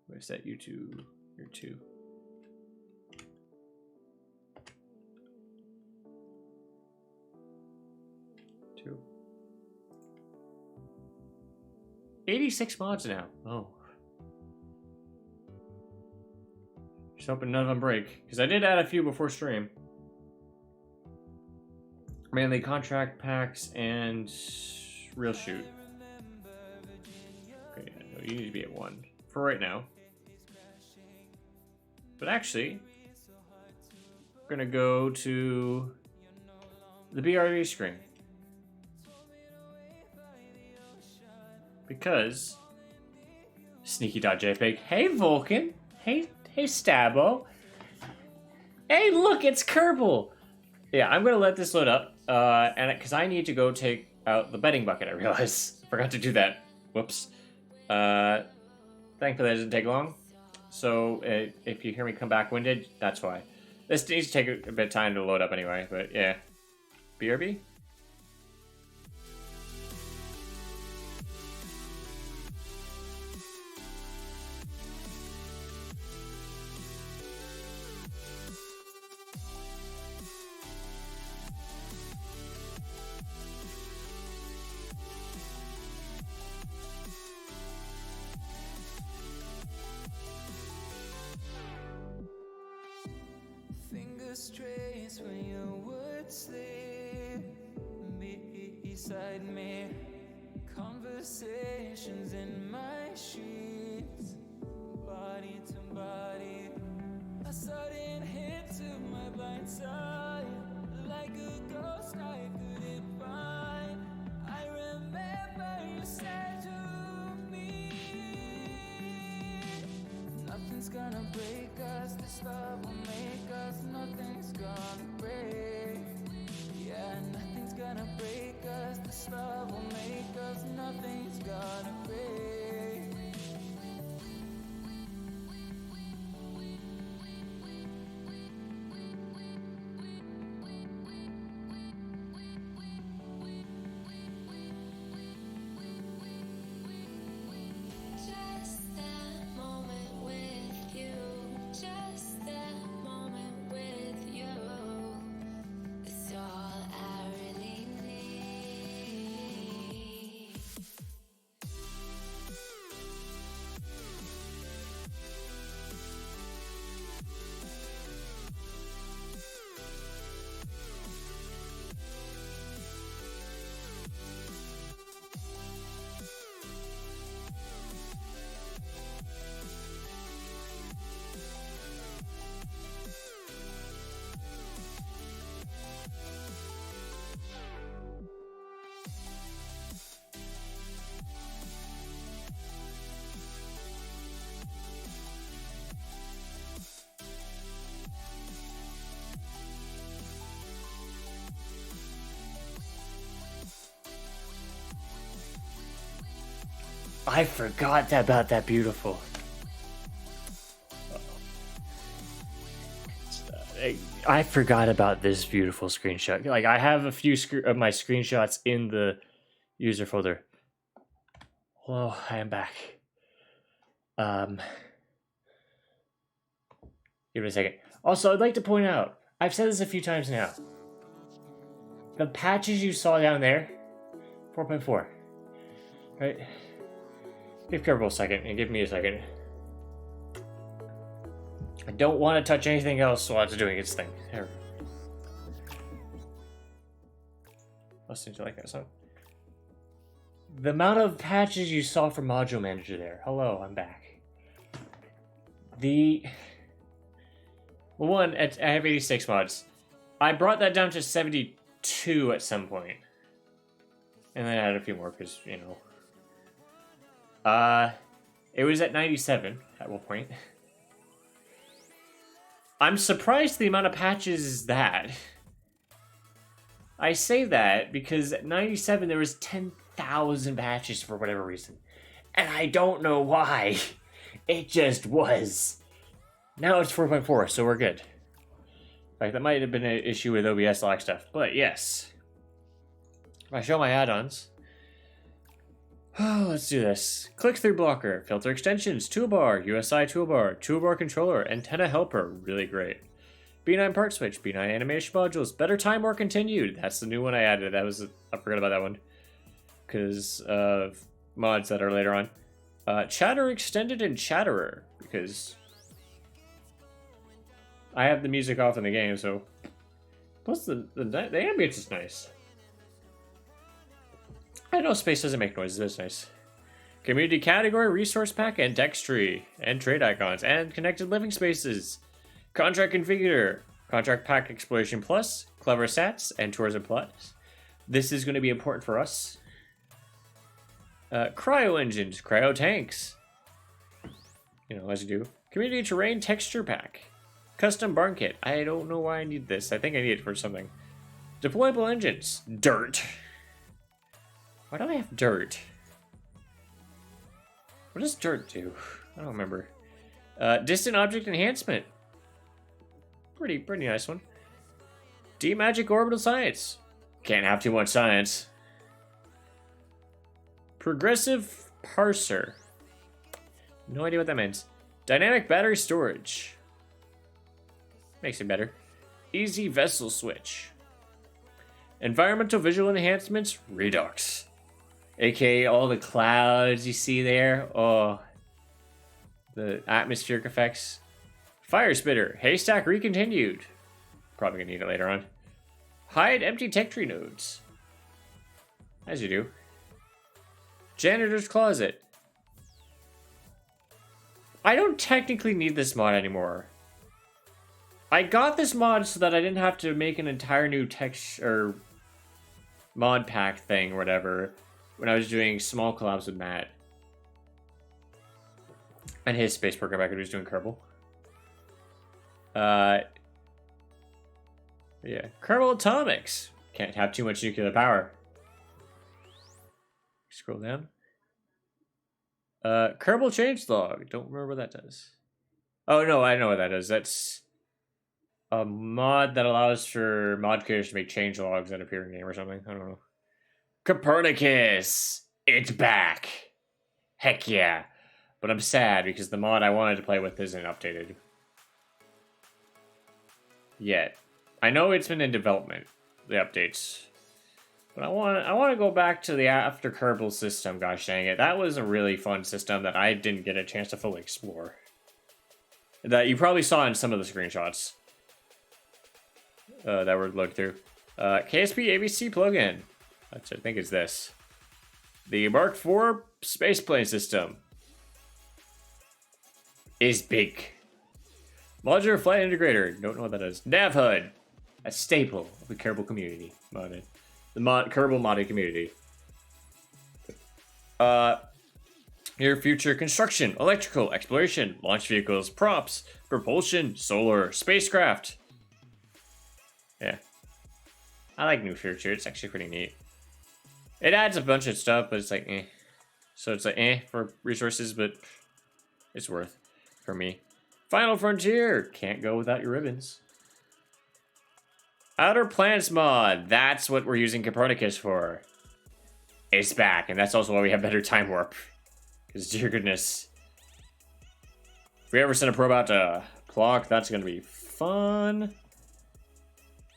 Wait, set you to your 2. Two. 86 mods now. Oh. Just hoping none of them break. Because I did add a few before stream. Mainly contract packs and real shoot. Okay, no, you need to be at 1 for right now. But actually, we're gonna go to the BRV screen. Because sneaky.jpg. Hey Vulcan. Hey Stabo. Hey look, it's Kerbal. Yeah, I'm gonna let this load up. And because I need to go take out the betting bucket, I realize. Forgot to do that. Whoops. Thankfully that doesn't take long. So if you hear me come back winded, that's why. This needs to take a bit of time to load up anyway, but yeah. BRB? Trace when you would sleep beside me, conversations in my sheets, body to body, a sudden hit to my blind side, like a ghost I couldn't find. I remember you said to me, nothing's gonna break us, this love will make us, nothing's gonna break. Yeah, nothing's gonna break us, this love will make us, nothing's gonna break. I forgot about that beautiful. I forgot about this beautiful screenshot. Like, I have a few of my screenshots in the user folder. Hello, I am back. Give it a second. Also, I'd like to point out, I've said this a few times now. The patches you saw down there, 4.4, right? Give Kerbal a second, and give me a second. I don't want to touch anything else while it's doing its thing. There. Listening to like that song. The amount of patches you saw from Module Manager there. Hello, I'm back. Well, one, I have 86 mods. I brought that down to 72 at some point. And then I added a few more because, you know. It was at 97 at one point. I'm surprised the amount of patches is that. I say that because at 97 there was 10,000 patches for whatever reason. And I don't know why. It just was. Now it's 4.4, so we're good. Like, that might have been an issue with OBS lock stuff, but yes. If I show my add-ons, Let's do this. Click-through blocker, filter extensions, toolbar, USI toolbar controller, antenna helper. Really great. B9 part switch, B9 animation modules, better time or continued. That's the new one I added. I forgot about that one because of mods that are later on. Chatter extended and chatterer, because I have the music off in the game, so plus the ambience is nice. I know space doesn't make noises, but it's nice. Community category, resource pack, and dex tree, and trade icons, and connected living spaces. Contract configurator, contract pack exploration plus, clever sats, and tourism plus. This is going to be important for us. Cryo engines, cryo tanks. You know, as you do. Community terrain texture pack. Custom barn kit. I don't know why I need this. I think I need it for something. Deployable engines. Dirt. Why do I have dirt? What does dirt do? I don't remember. Distant object enhancement. Pretty nice one. D-Magic orbital science. Can't have too much science. Progressive parser. No idea what that means. Dynamic battery storage. Makes it better. Easy vessel switch. Environmental visual enhancements. Redux. AKA all the clouds you see there. Oh. The atmospheric effects. Fire spitter. Haystack recontinued. Probably gonna need it later on. Hide empty tech tree nodes. As you do. Janitor's closet. I don't technically need this mod anymore. I got this mod so that I didn't have to make an entire new text or mod pack thing or whatever when I was doing small collabs with Matt. And his space program back when he was doing Kerbal. Yeah. Kerbal Atomics. Can't have too much nuclear power. Scroll down. Kerbal Changelog. Don't remember what that does. Oh, no, I know what that is. That's a mod that allows for mod creators to make changelogs that appear in game or something. I don't know. Copernicus! It's back! Heck yeah. But I'm sad because the mod I wanted to play with isn't updated yet. I know it's been in development, the updates. But I want to go back to the after Kerbal system, gosh dang it. That was a really fun system that I didn't get a chance to fully explore. That you probably saw in some of the screenshots that were looked through. KSP ABC plugin. I think it's this. The Mark IV spaceplane system is big. Modular flight integrator. Don't know what that is. Nav HUD. A staple of the Kerbal community. Modded. The Kerbal modded community. Near future construction, electrical, exploration, launch vehicles, props, propulsion, solar, spacecraft. Yeah. I like new future. It's actually pretty neat. It adds a bunch of stuff, but it's like, eh. So it's like, eh, for resources, but it's worth for me. Final Frontier. Can't go without your ribbons. Outer Planets mod. That's what we're using Copernicus for. It's back, and that's also why we have better time warp. Because, dear goodness. If we ever send a probe out to Plock, that's going to be fun.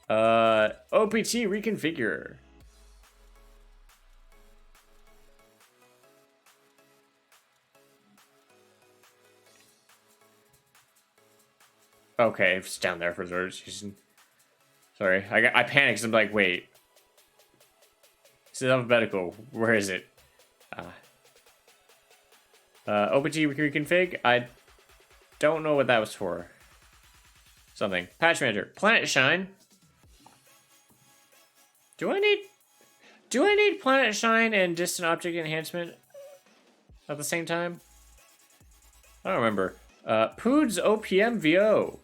OPT reconfigure. Okay, it's down there for the reason. Sorry, I panicked because I'm like, wait. This is alphabetical. Where is it? OPT reconfig. I don't know what that was for. Something. Patch manager. Planet Shine. Do I need Planet Shine and distant object enhancement at the same time? I don't remember. Pood's OPM VO.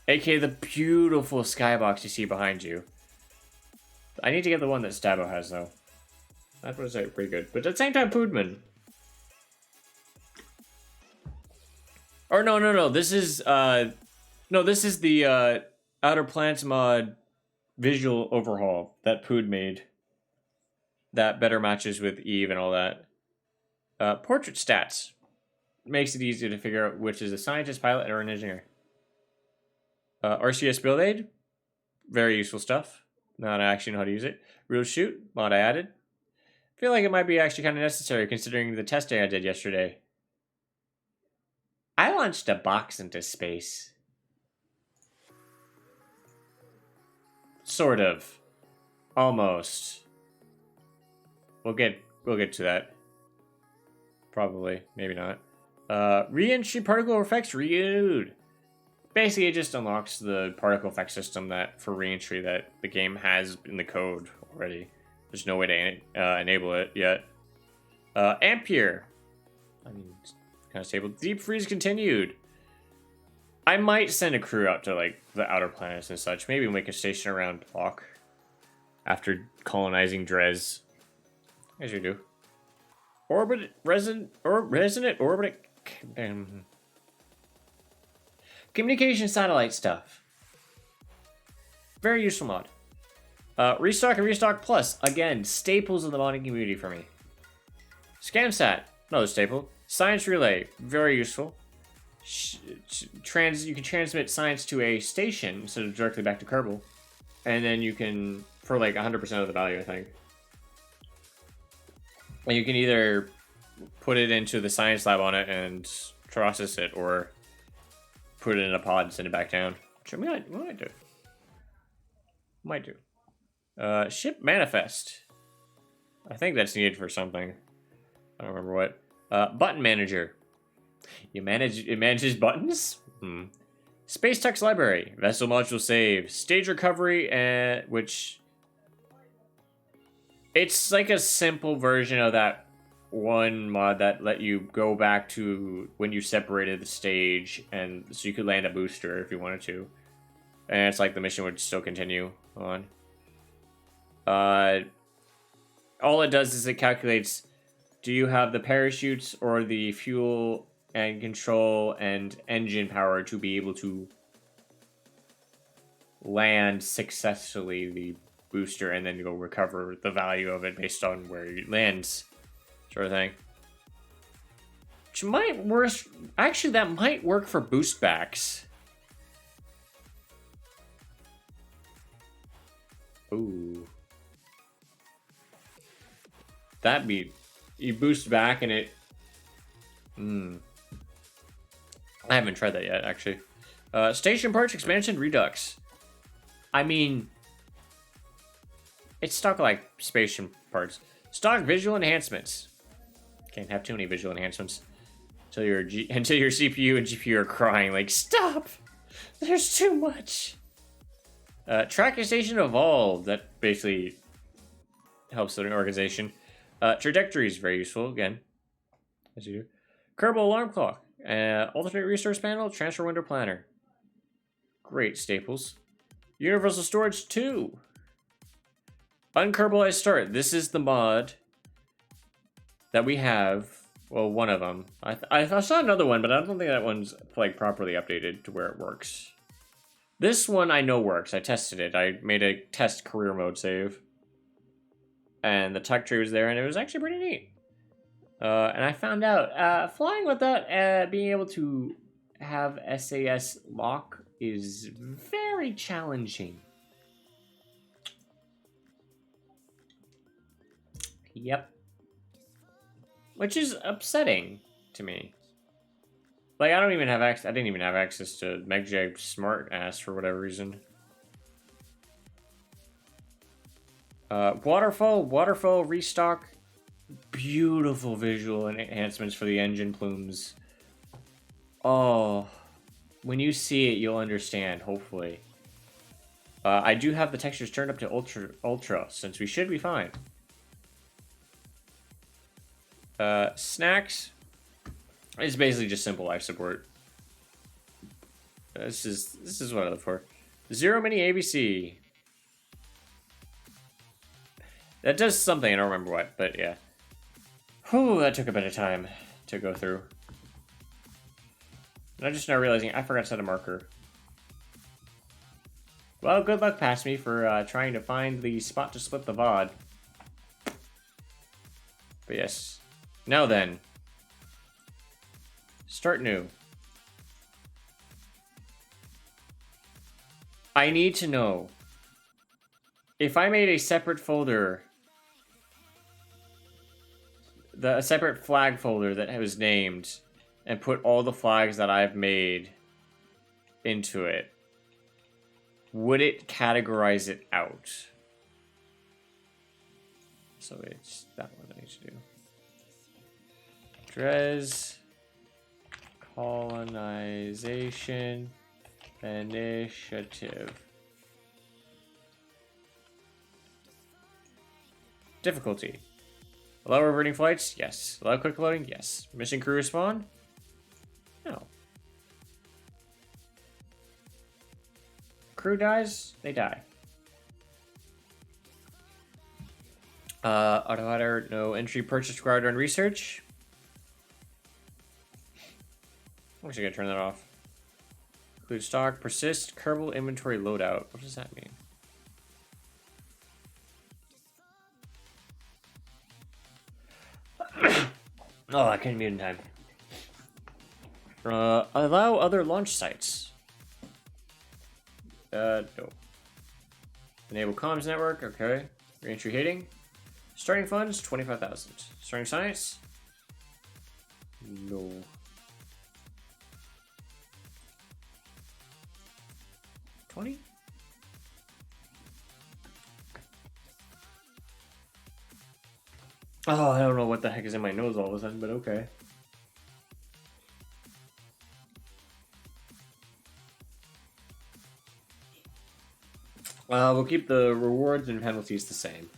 aka the beautiful skybox you see behind you. I need to get the one that Stabo has, though. That was pretty good. But at the same time, Poodman. Or no. This is the Outer Planets mod visual overhaul that Pood made. That better matches with Eve and all that. Portrait stats. Makes it easier to figure out which is a scientist, pilot, or an engineer. RCS build aid. Very useful stuff. Not actually know how to use it. Real shoot. Mod I added. Feel like it might be actually kind of necessary considering the testing I did yesterday. I launched a box into space. Sort of. Almost. We'll get to that. Probably. Maybe not. Re-entry particle effects renewed. Basically, it just unlocks the particle effect system that for re-entry that the game has in the code already. There's no way to enable it yet. Ampere. I mean, it's kind of stable. Deep freeze continued. I might send a crew out to like the outer planets and such. Maybe make a station around Block after colonizing Dres. As you do. Resonant orbit. Communication satellite stuff. Very useful mod. Restock and Restock Plus. Again, staples of the modding community for me. Scamsat. Another staple. Science Relay. Very useful. You can transmit science to a station instead of directly back to Kerbal. And then you can, for like 100% of the value, I think. And you can either put it into the science lab on it and process it, or put it in a pod and send it back down. Which we might do. Might do. Ship manifest. I think that's needed for something. I don't remember what. Button manager. It manages buttons? Space Tech's library. Vessel module save. Stage recovery, which... It's like a simple version of that one mod that let you go back to when you separated the stage, and so you could land a booster if you wanted to. And it's like the mission would still continue on. All it does is it calculates, do you have the parachutes or the fuel and control and engine power to be able to land successfully the booster and then go recover the value of it based on where it lands, sort of thing. Which might work. Actually, that might work for boost backs. Ooh. That'd be... You boost back and it... I haven't tried that yet, actually. Station parts expansion redux. I mean... It's stock like station parts. Stock visual enhancements. Can't have too many visual enhancements. Until your CPU and GPU are crying like, stop! There's too much! Tracking station evolved. That basically helps with an organization. Trajectory is very useful, again. As you do. Kerbal alarm clock. Alternate resource panel. Transfer window planner. Great staples. Universal storage 2. Unkerbalized start. This is the mod that we have. Well, one of them. I saw another one, but I don't think that one's like properly updated to where it works. This one I know works. I tested it. I made a test career mode save. And the tuck tree was there, and it was actually pretty neat. And I found out flying without being able to have SAS lock is very challenging. Yep. Which is upsetting to me. Like, I didn't even have access to MegJ Smart Ass for whatever reason. Waterfall restock. Beautiful visual enhancements for the engine plumes. Oh, when you see it, you'll understand, hopefully. I do have the textures turned up to ultra, since we should be fine. Snacks is basically just simple life support. This is what I look for. Zero mini ABC. That does something, I don't remember what, but yeah. Whew, that took a bit of time to go through. And I'm just now realizing I forgot to set a marker. Well, good luck past me for trying to find the spot to split the VOD. But yes. Now then, Start new. I need to know if I made a separate folder, a separate flag folder that was named, and put all the flags that I've made into it, would it categorize it out? So it's that one I need to do. Dres Colonization Initiative. Difficulty. Allow reverting flights? Yes. Allow quick loading? Yes. Mission crew respawn? No. Crew dies? They die. Auto header, no entry purchase required on research. I'm actually gonna turn that off. Include stock, persist, Kerbal inventory loadout. What does that mean? Oh, I couldn't mute in time. Allow other launch sites. No. Enable comms network, okay. Reentry hitting. Starting funds, 25,000. Starting science? No. $20? Oh, I don't know what the heck is in my nose all of a sudden, but okay. We'll keep the rewards and penalties the same.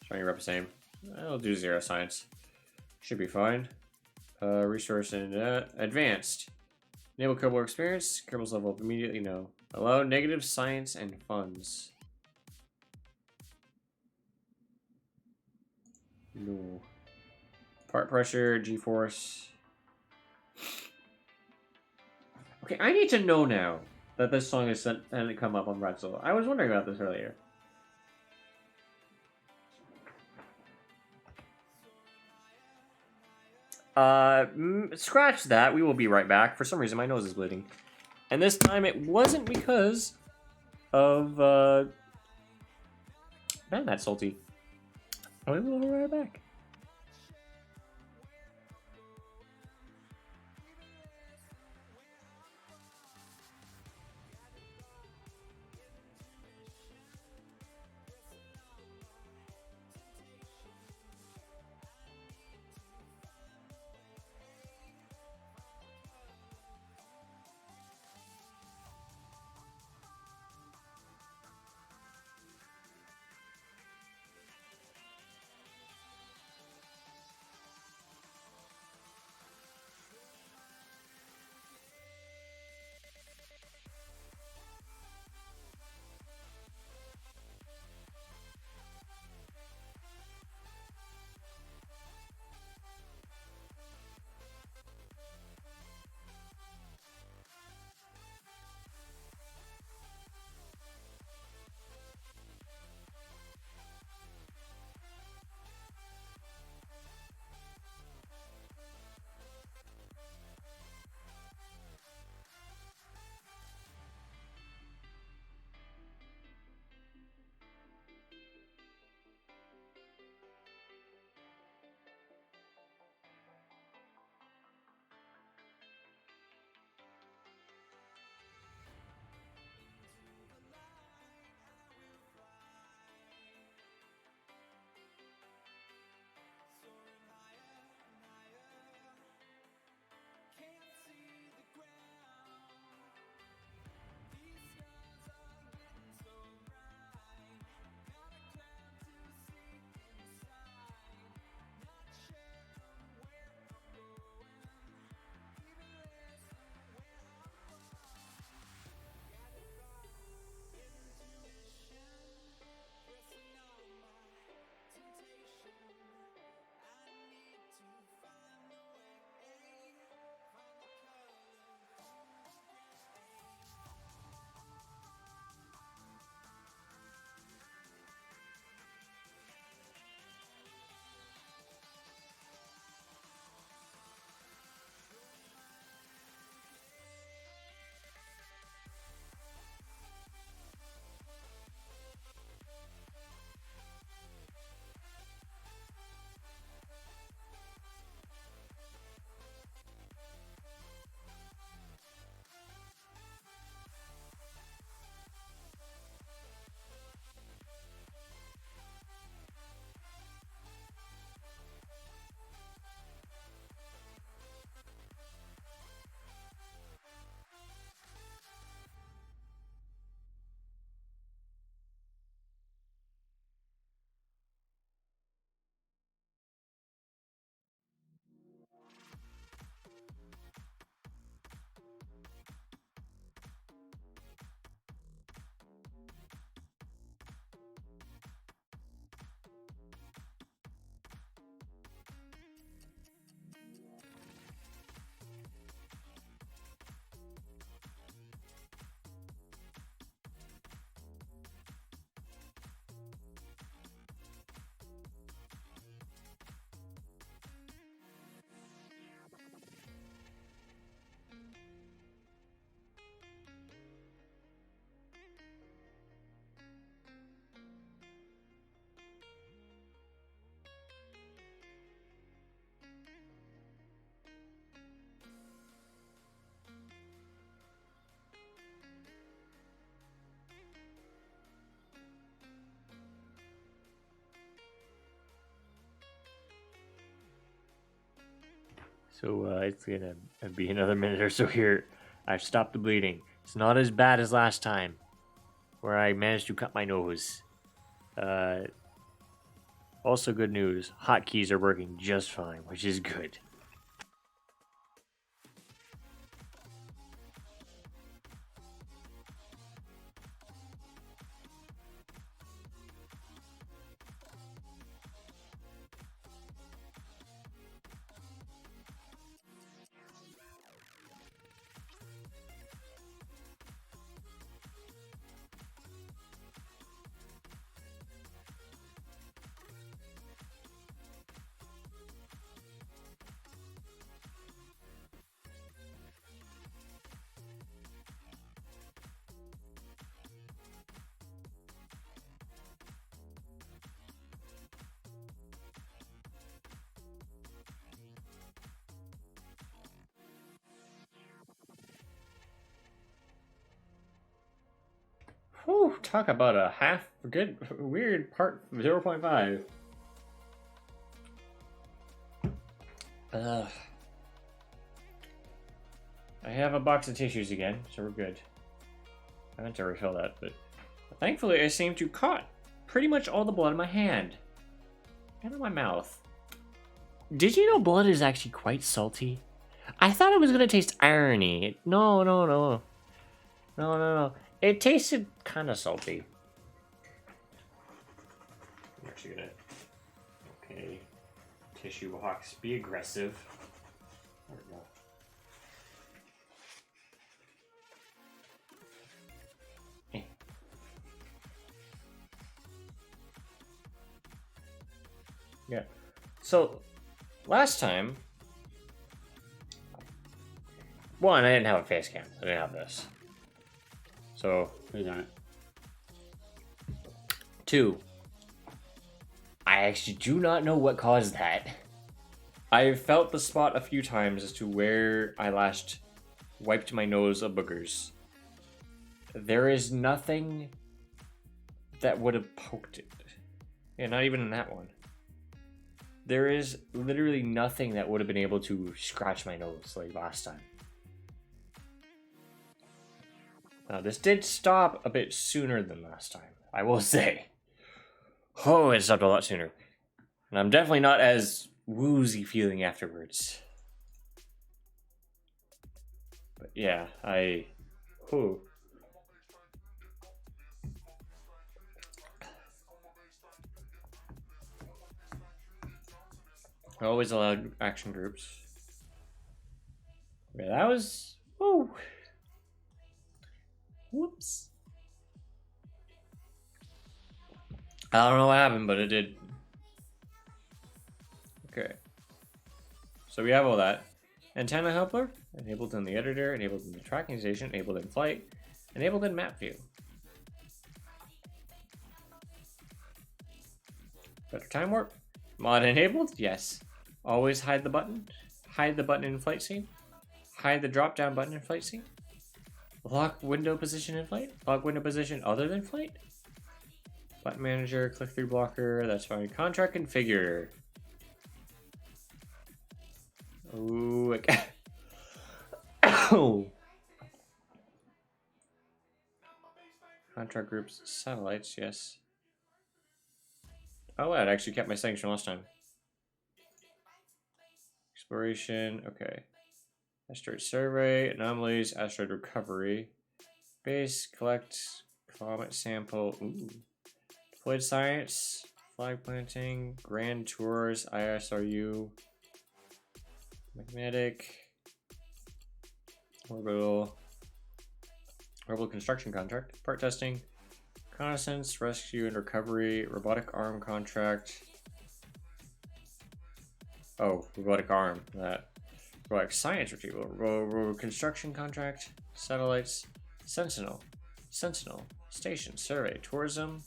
Starting rep the same. I'll do 0 science. Should be fine. Resource and advanced. Enable Kerbal experience. Kerbal's level up immediately. No. Allow negative science and funds. No. Part pressure, G-force. Okay, I need to know now that this song is sent and it come up on Pretzel. I was wondering about this earlier. Scratch that. We will be right back. For some reason, my nose is bleeding. And this time it wasn't because of, man, that's salty. We will be right back. So it's gonna be another minute or so here. I've stopped the bleeding. It's not as bad as last time, where I managed to cut my nose. Also good news, hotkeys are working just fine, which is good. Whew, talk about a good weird part 0.5. I have a box of tissues again, so we're good. I meant to refill that, but thankfully I seem to caught pretty much all the blood in my hand and in my mouth. Did you know blood is actually quite salty? I thought it was gonna taste irony. No. It tasted kind of salty. I'm actually gonna. Okay. Tissue box, be aggressive. There we go. Yeah. So, last time, one, I didn't have a face cam. I didn't have this. So, here's on it. Two, I actually do not know what caused that. I felt the spot a few times as to where I last wiped my nose of boogers. There is nothing that would have poked it. Yeah, not even in that one. There is literally nothing that would have been able to scratch my nose like last time. Now, this did stop a bit sooner than last time, I will say. Oh, it stopped a lot sooner. And I'm definitely not as woozy feeling afterwards. But yeah, Whew. I always allowed action groups. Yeah, that was... Whoa. Whoops. I don't know what happened, but it did. Okay. So we have all that. Antenna helper, enabled in the editor, enabled in the tracking station, enabled in flight, enabled in map view. Better time warp. Mod enabled, yes. Always hide the button. Hide the button in flight scene. Hide the drop down button in flight scene. Lock window position in flight. Lock window position other than flight. Button manager, click through blocker, that's fine. Contract configure. Ooh, okay. Oh. Contract groups, satellites, yes. Oh, it actually kept my settings from last time. Exploration, okay. Asteroid survey, anomalies, asteroid recovery. Base, collect, comet sample. Ooh. Deployed science, flag planting, grand tours, ISRU. Magnetic. Orbital construction contract. Part testing. Reconnaissance, rescue and recovery. Robotic arm contract. Oh, robotic arm. That. Robotic science retrieval. Construction contract. Satellites. Sentinel. Station. Survey. Tourism.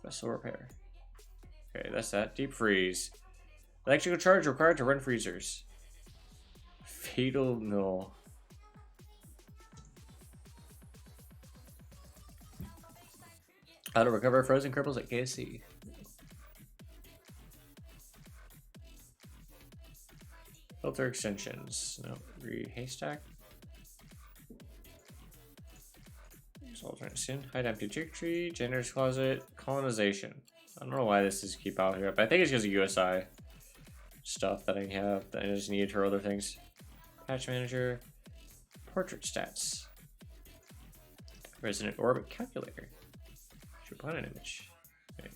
Vessel repair. Okay, that's that. Deep freeze. Electrical charge required to run freezers. Fatal null. How to recover frozen cripples at KSP. Filter extensions. No, haystack. Alternate skin. Hide empty chick tree. Janitor's closet. Colonization. I don't know why this is keep out here, but I think it's because of USI stuff that I have that I just need for other things. Patch manager. Portrait stats. Resonant orbit calculator. Should put an image. Okay.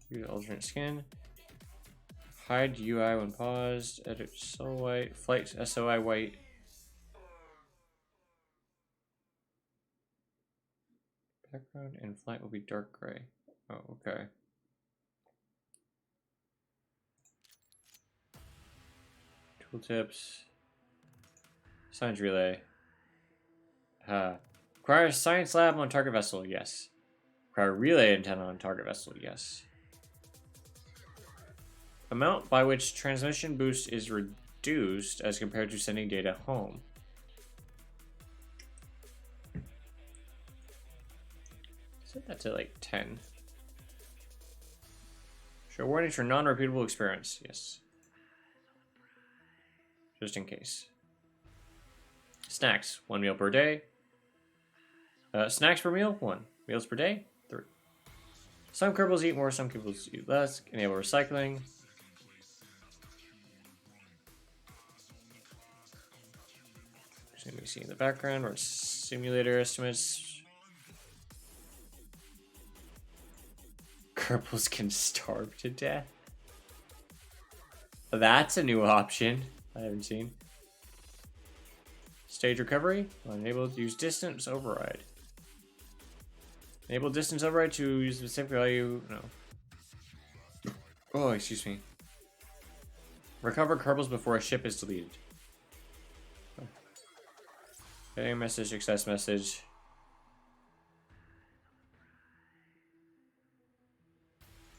Use alternate skin. Hide UI when paused. Edit so white. Flight SOI white. Background and flight will be dark gray. Oh, okay. Tooltips. Science relay. Require science lab on target vessel, yes. Require relay antenna on target vessel, yes. Amount by which transmission boost is reduced as compared to sending data home. Set that to like 10. Show warnings for non-repeatable experiments, yes. Just in case. Snacks, 1 meal per day. Snacks per meal, 1. Meals per day, 3. Some kerbals eat more, some kerbals eat less. Enable recycling. So we see in the background where simulator estimates. Kerbals can starve to death. That's a new option I haven't seen. Stage recovery. Unable to use distance override. Enable distance override to use specific value. No. Oh, excuse me. Recover kerbals before a ship is deleted. Okay, message, success message.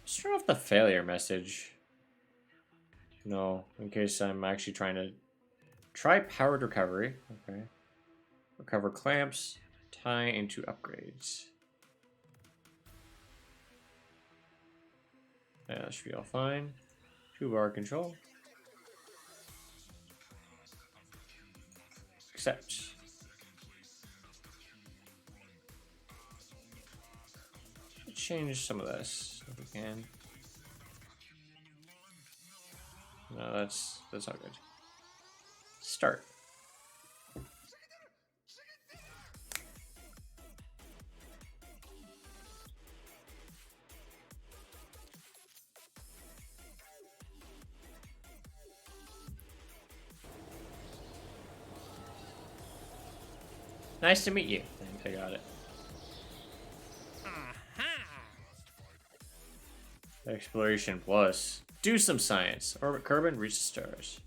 Let's turn off the failure message. No, in case I'm actually trying to try powered recovery. Okay. Recover clamps, tie into upgrades. Yeah, that should be all fine. 2-bar control. Accept. Change some of this if we can. No, that's not good. Start. Nice to meet you. I think I got it. Exploration plus. Do some science. Orbit Kerbin, reach the stars.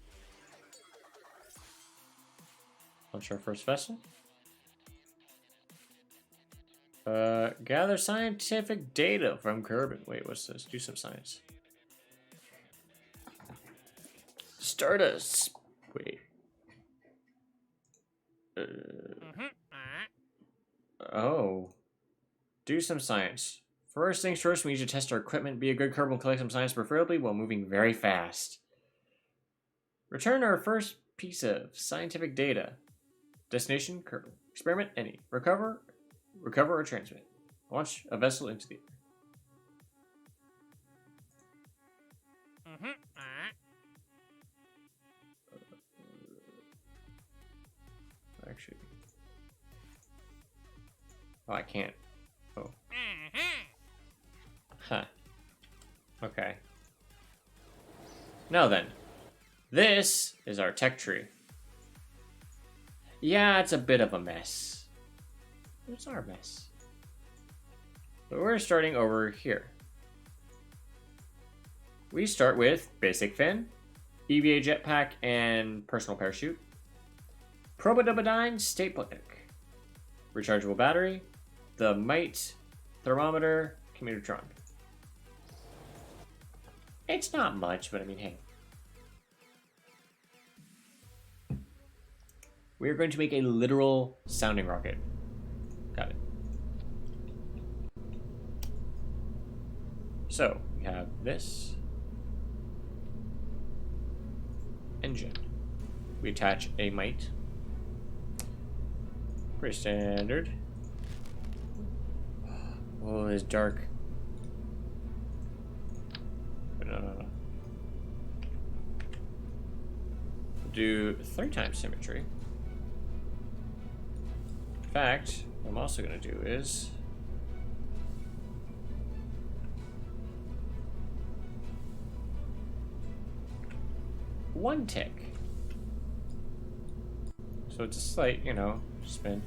Launch our first vessel. Gather scientific data from Kerbin. Wait, what's this? Do some science. Stardust. Wait. Oh. Do some science. First things first, we need to test our equipment. Be a good Kerbal and collect some science, preferably while moving very fast. Return our first piece of scientific data. Destination, Kerbal. Experiment, any. Recover or transmit. Launch a vessel into the air. Actually. Oh, I can't. Oh. Huh. Okay. Now then. This is our tech tree. Yeah, it's a bit of a mess. It's our mess. But we're starting over here. We start with basic fin, EVA jetpack, and personal parachute. Probodubadine stapler, rechargeable battery, the Mite thermometer, commutaron. It's not much, but I mean, hey. We are going to make a literal sounding rocket. Got it. So we have this engine. We attach a mite. Pretty standard. Oh, it's dark. No. Do 3 times symmetry. In fact, what I'm also going to do is one tick. So it's a slight, you know, spin.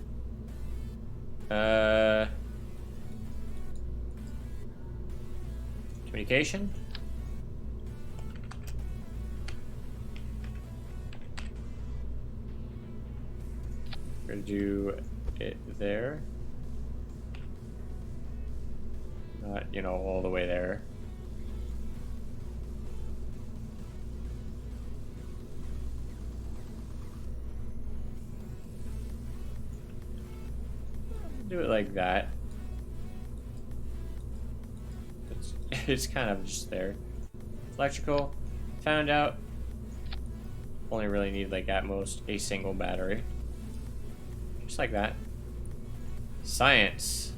Communication. We're gonna do it there. Not, you know, all the way there. Do it like that. It's kind of just there. Electrical. Found out. Only really need, like, at most a single battery. Just like that. Science.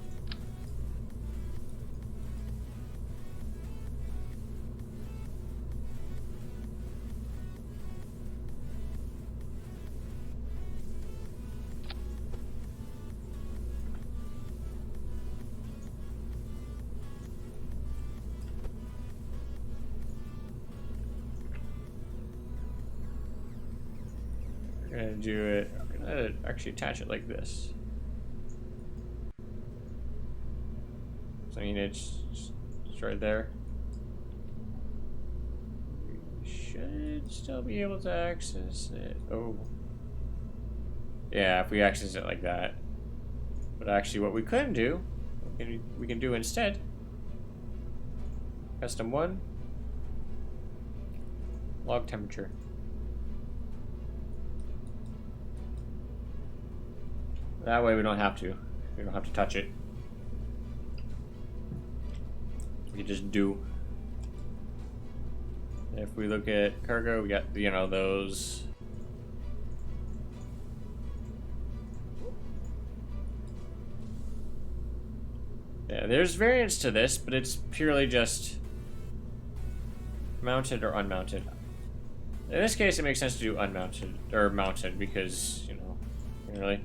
We're gonna do it. I'm gonna actually attach it like this. So I mean, it's right there. We should still be able to access it. Oh, yeah, if we access it like that. But actually, what we couldn't do, we can do instead. Custom 1. Log temperature. That way we don't have to. We don't have to touch it. We can just do. If we look at cargo, we got, you know, those. Yeah, there's variants to this, but it's purely just mounted or unmounted. In this case, it makes sense to do unmounted or mounted because, you know, really.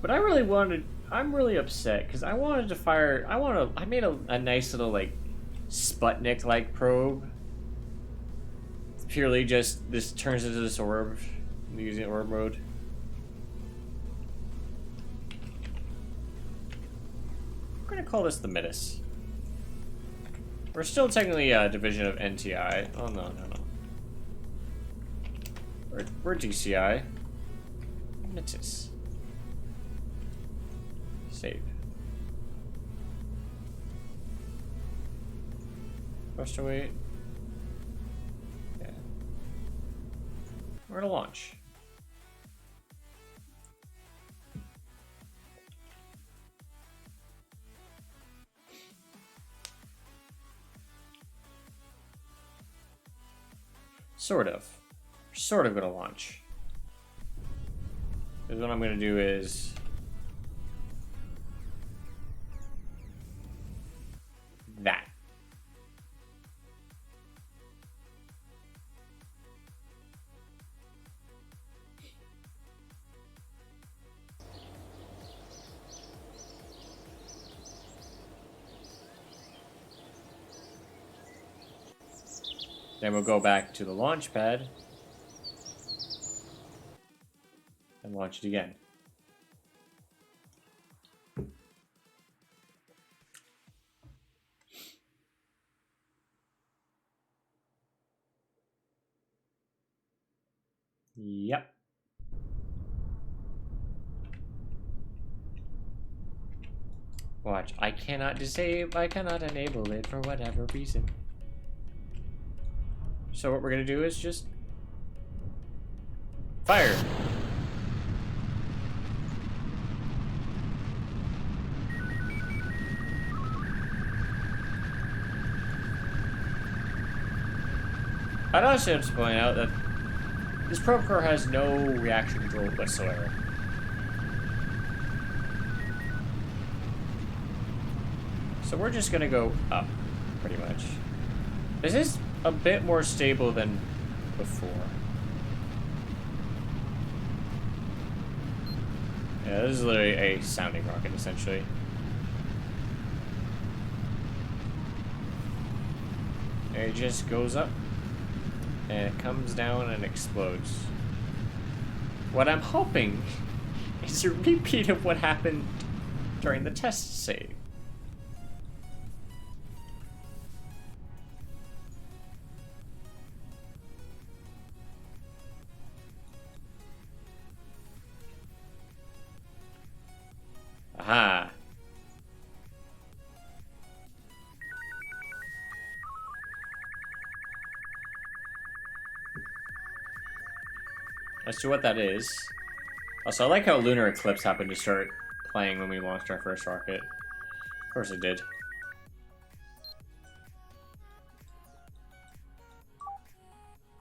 But I really wanted. I'm really upset because I wanted to fire. I made a nice little like Sputnik-like probe. It's purely just this turns into this orb using orb mode. We're gonna call this the Midas. We're still technically a division of NTI. Oh no. We're DCI. Midas. Save. Question wait. Yeah. We're gonna launch. Sort of. We're sort of gonna launch. Because what I'm gonna do is that. Then we'll go back to the launch pad and launch it again. Yep. Watch, I cannot enable it for whatever reason. So what we're gonna do is just fire. I'd also have to point out that this probe core has no reaction control whatsoever. So we're just gonna go up, pretty much. This is a bit more stable than before. Yeah, this is literally a sounding rocket, essentially. It just goes up, and it comes down and explodes. What I'm hoping is a repeat of what happened during the test save. Aha. As to what that is. Also, I like how Lunar Eclipse happened to start playing when we launched our first rocket. Of course it did.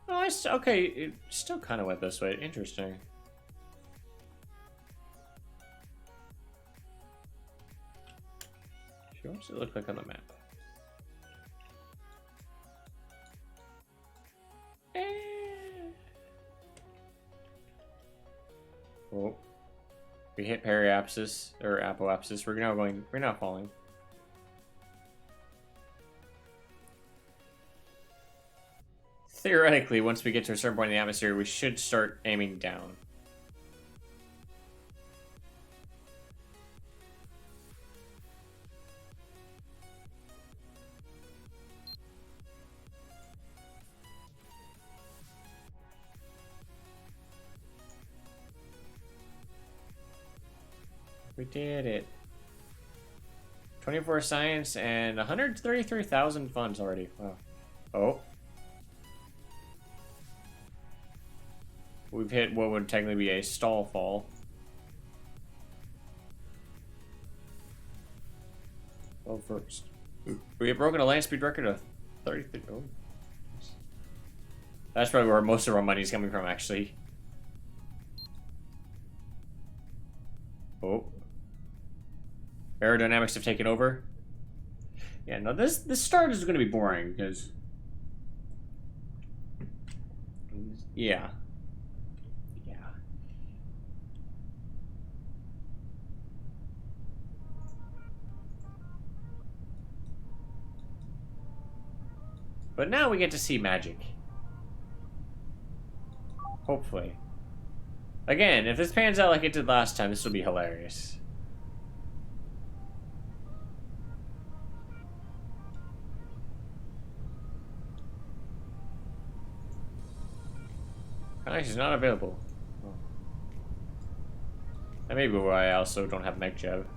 Oh, okay, it still kind of went this way. Interesting. What does it look like on the map? Oh, we hit periapsis or apoapsis. We're now falling. Theoretically, once we get to a certain point in the atmosphere, we should start aiming down. We did it. 24 science and 133,000 funds already. Wow. Oh. We've hit what would technically be a stall fall. Oh, first. We have broken a land speed record of 30 feet. Oh. That's probably where most of our money is coming from, actually. Oh. Aerodynamics have taken over. Yeah, no, this start is going to be boring because, yeah. But now we get to see magic. Hopefully. Again, if this pans out like it did last time, this will be hilarious. Alex is not available. Oh. That may be why I also don't have mech jab.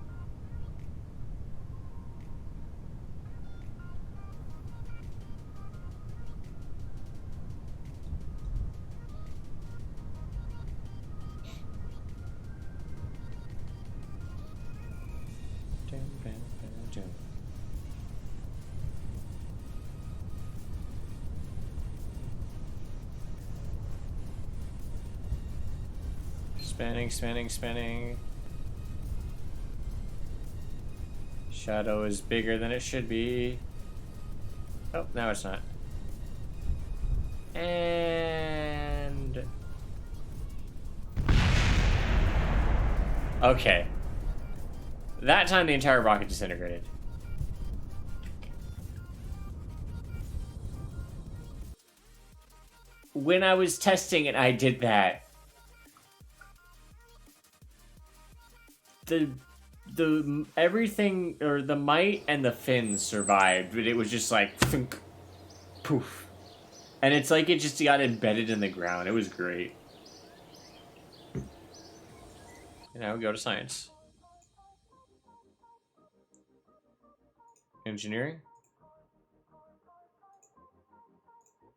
Spanning. Shadow is bigger than it should be. Oh, now it's not. And... okay. That time the entire rocket disintegrated. When I was testing it, I did that. The everything, or the might and the fins survived, but it was just like thunk, poof, and it's like it just got embedded in the ground. It was great. And now we go to science, engineering,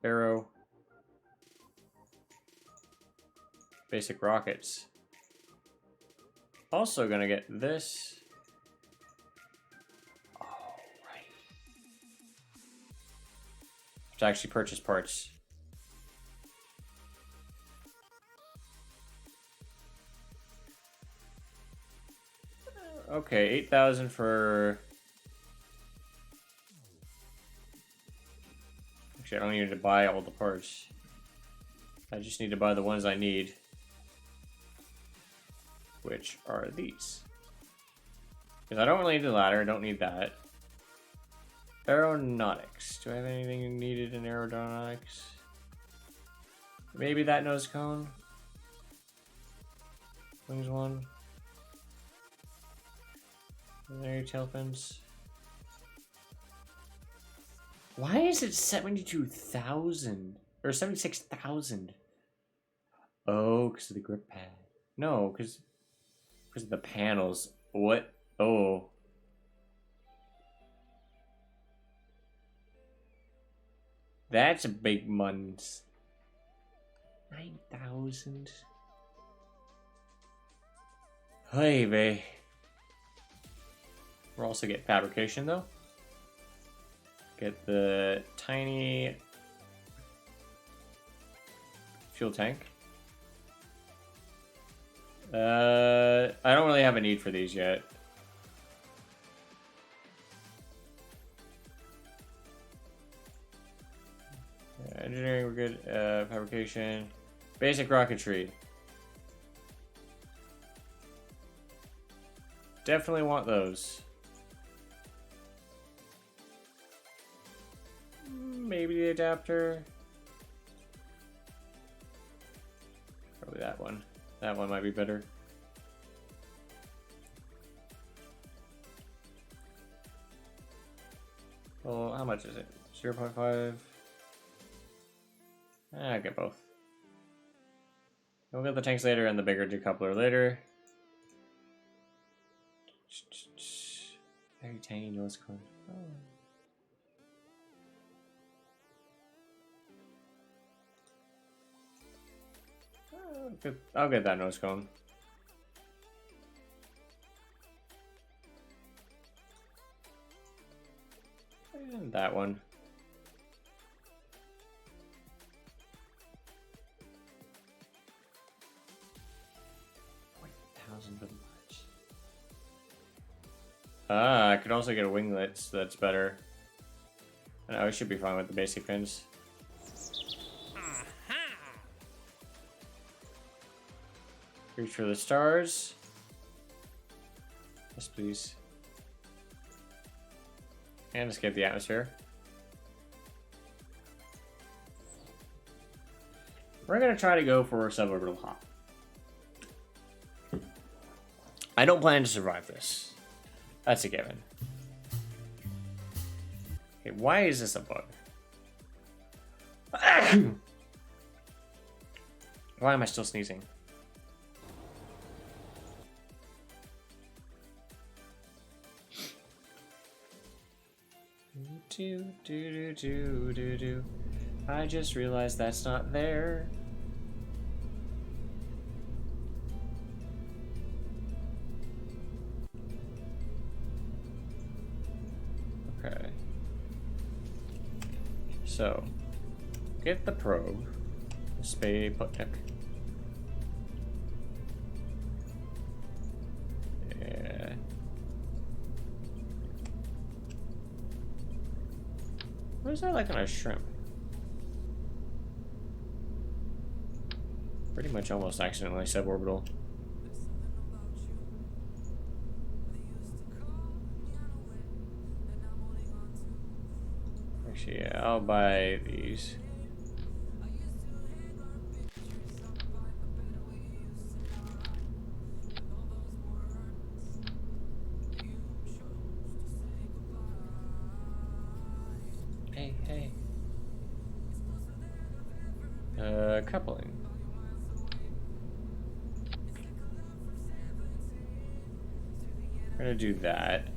aero, basic rockets. Also gonna get this. Oh, right. To actually purchase parts. Okay, 8,000 for... Actually, I don't need to buy all the parts. I just need to buy the ones I need. Which are these. Because I don't really need the ladder, I don't need that. Aeronautics. Do I have anything needed in aeronautics? Maybe that nose cone? Wings one. There you tail fins. Why is it 72,000? Or 76,000? Oh, because of the grip pad. No, because of the panels. What? Oh. That's a big month. 9,000. Hey, bae. We'll also get fabrication, though. Get the tiny fuel tank. I don't really have a need for these yet. Engineering, we're good. Fabrication. Basic rocketry. Definitely want those. Maybe the adapter. Probably that one. That one might be better. Well, how much is it? 0.5. I'll get both. We'll get the tanks later and the bigger decoupler later. Very tiny nose cone. Oh. I'll get that nose cone. And that one. Ah, I could also get a winglet, so that's better. And I should be fine with the basic fins. Reach for the stars. Yes, please. And escape the atmosphere. We're gonna try to go for a suborbital hop. I don't plan to survive this. That's a given. Okay, why is this a bug? Why am I still sneezing? Do, do, do, do, do, do. I just realized that's not there. Okay. So, get the probe. Spay Putnik. Yeah. What is that like on a shrimp? Pretty much almost accidentally suborbital. Actually, yeah, I'll buy these. Hey, hey. Coupling. We're gonna do that.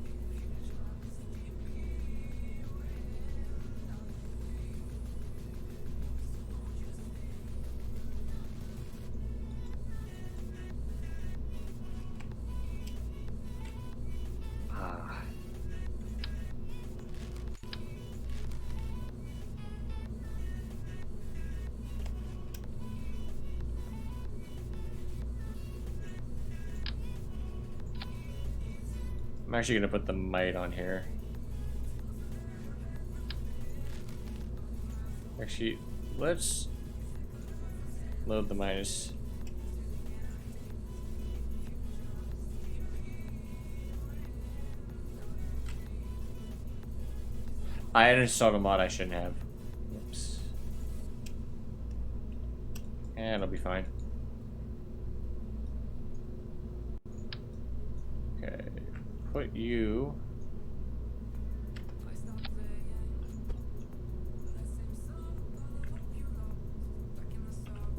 I'm actually gonna put the might on here. Actually, let's load the minus. I uninstalled a mod I shouldn't have. Oops. And it'll be fine. Okay, put you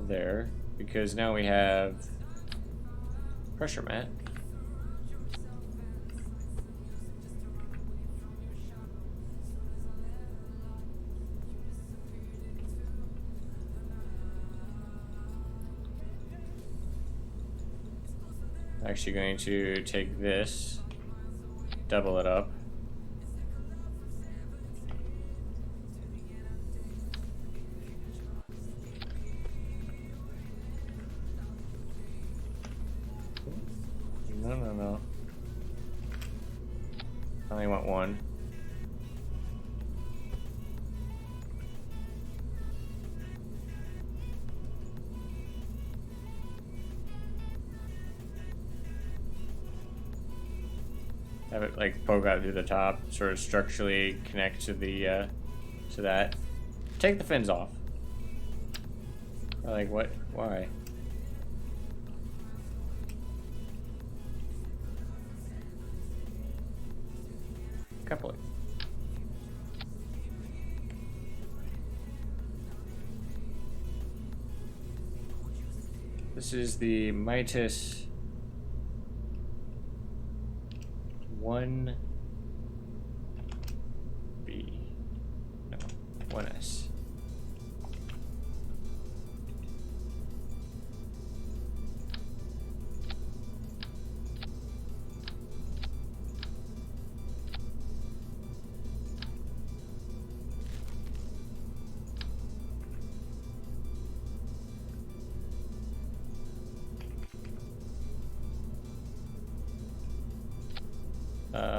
there, because now we have pressure mat. I'm actually going to take this, double it up. No. I only want one. Have it like poke out through the top, sort of structurally connect to the to that. Take the fins off. Like what? Why? Coupling. This is the Mitis 1B. No, 1S.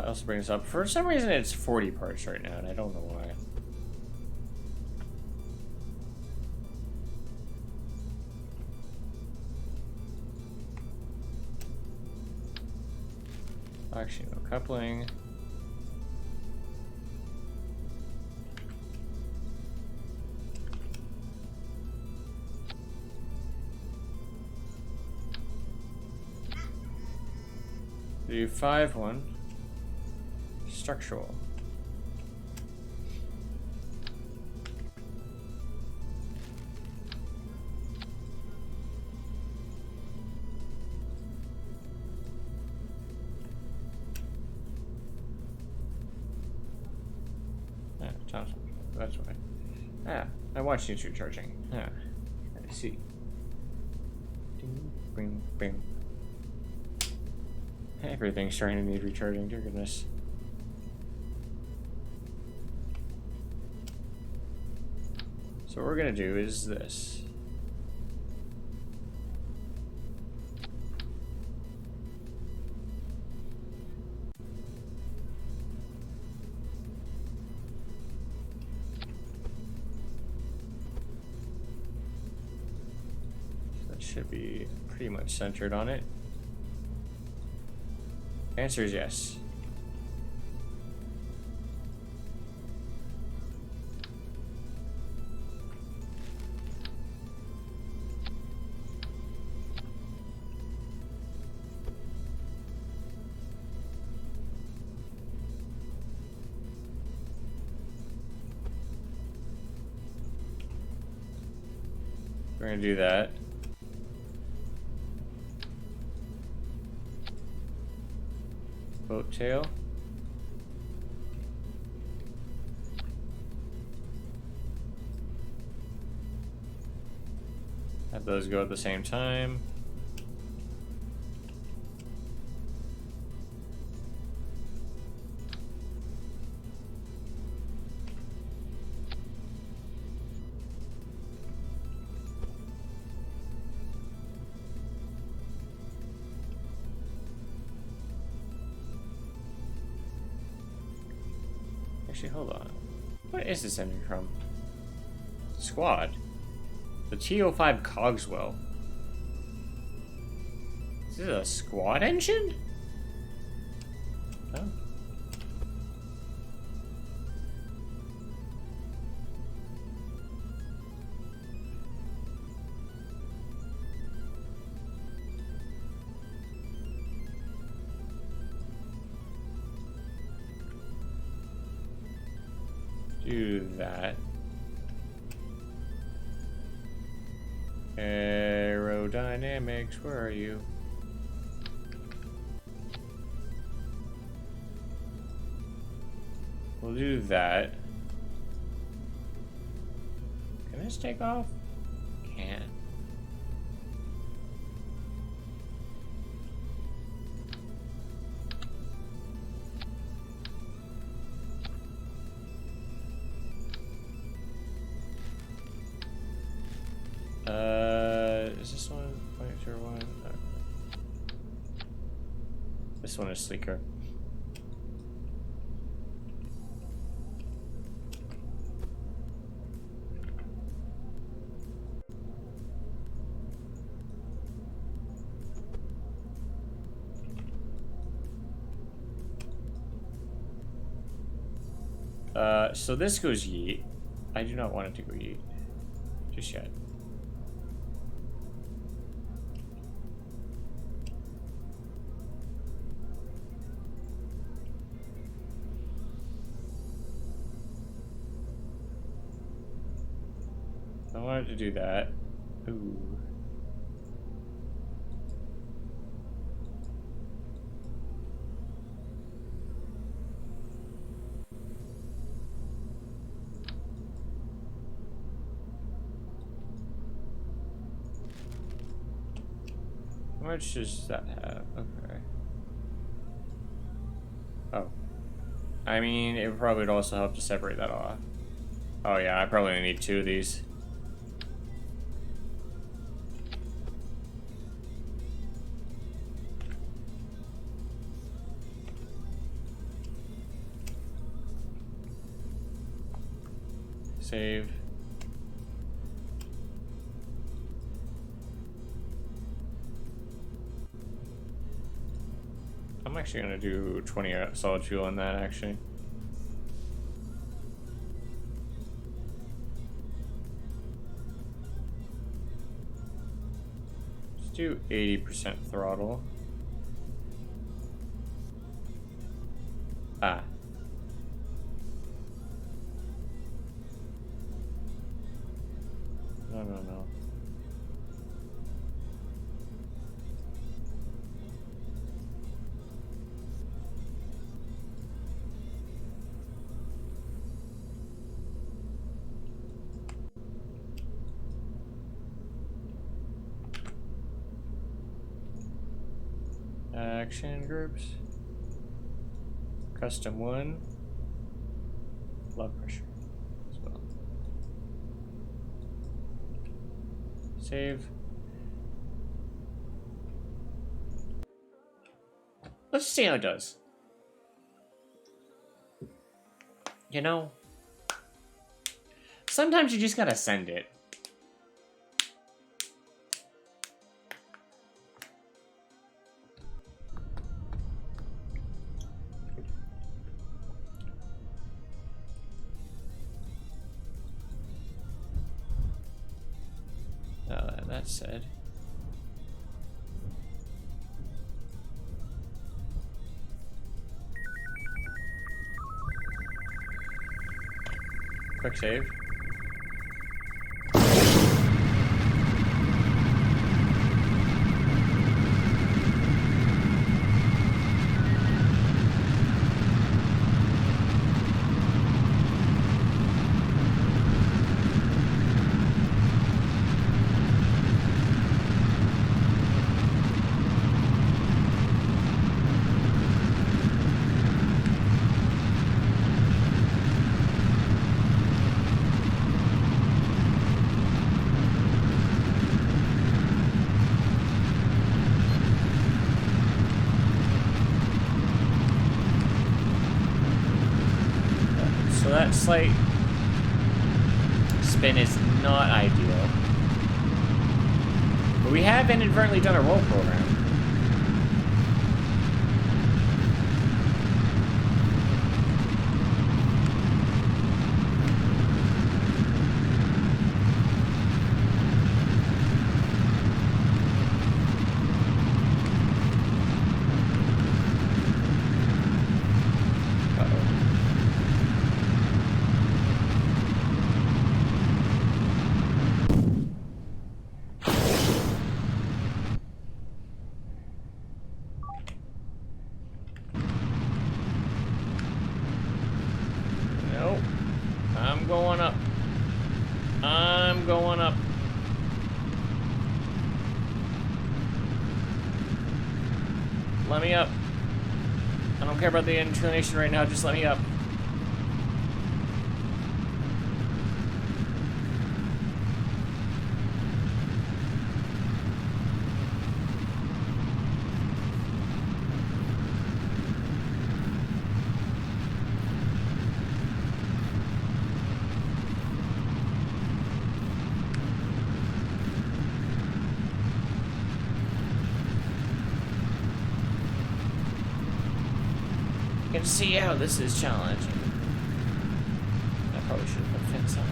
Also bring this up. For some reason, it's 40 parts right now, and I don't know why. Actually, no coupling. Do 5-1. Structural. Ah, Thompson. That's why. Ah, I watched YouTube charging. Ah, I see. Ding, bing, bing. Everything's starting to need recharging, dear goodness. So what we're gonna do is this. That should be pretty much centered on it. Answer is yes. We're gonna do that. Boat tail. Have those go at the same time. Actually, hold on. What is this engine from? Squad. The T05 Cogswell. Is this a squad engine? Oh. Do that. Aerodynamics, where are you? We'll do that. Can this take off? Can. Is this one 0.01? No. This one is sleeker. So this goes yeet. I do not want it to go yeet just yet. I wanted to do that. Ooh. How much does that have? Okay. Oh. I mean, it probably would also help to separate that off. Oh yeah, I probably need 2 of these. Save. I'm actually gonna do 20 solid fuel on that actually. Let's do 80% throttle. Ah. No. Action groups. Custom 1. Blood pressure as well. Save. Let's see how it does. You know, sometimes you just gotta send it. That said, quick save. that slight spin is not ideal. But we have inadvertently done a roll program. Nope. I'm going up. I'm going up. Let me up. I don't care about the inclination right now, just let me up. You can see how this is challenging. I probably should have put a fence on it.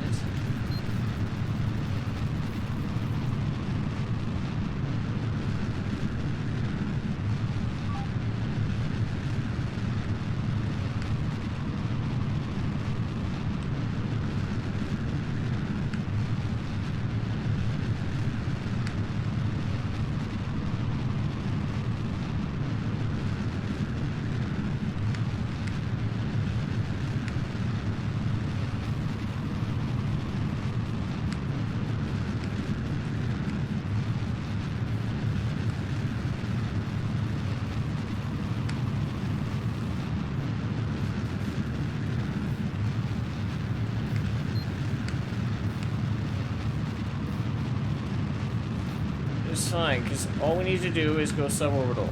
It's fine, because all we need to do is go suborbital.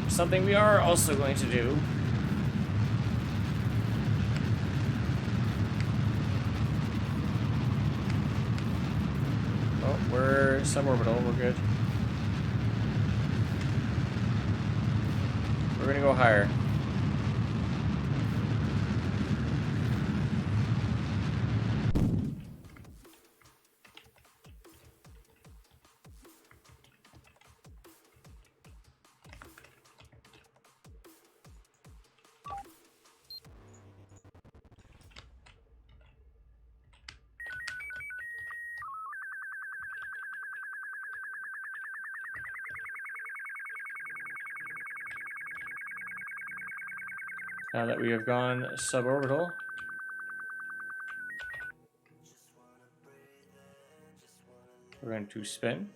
Something we are also going to do. Oh, we're suborbital, we're good. We're gonna go higher. Now that we have gone suborbital, we're going to spin.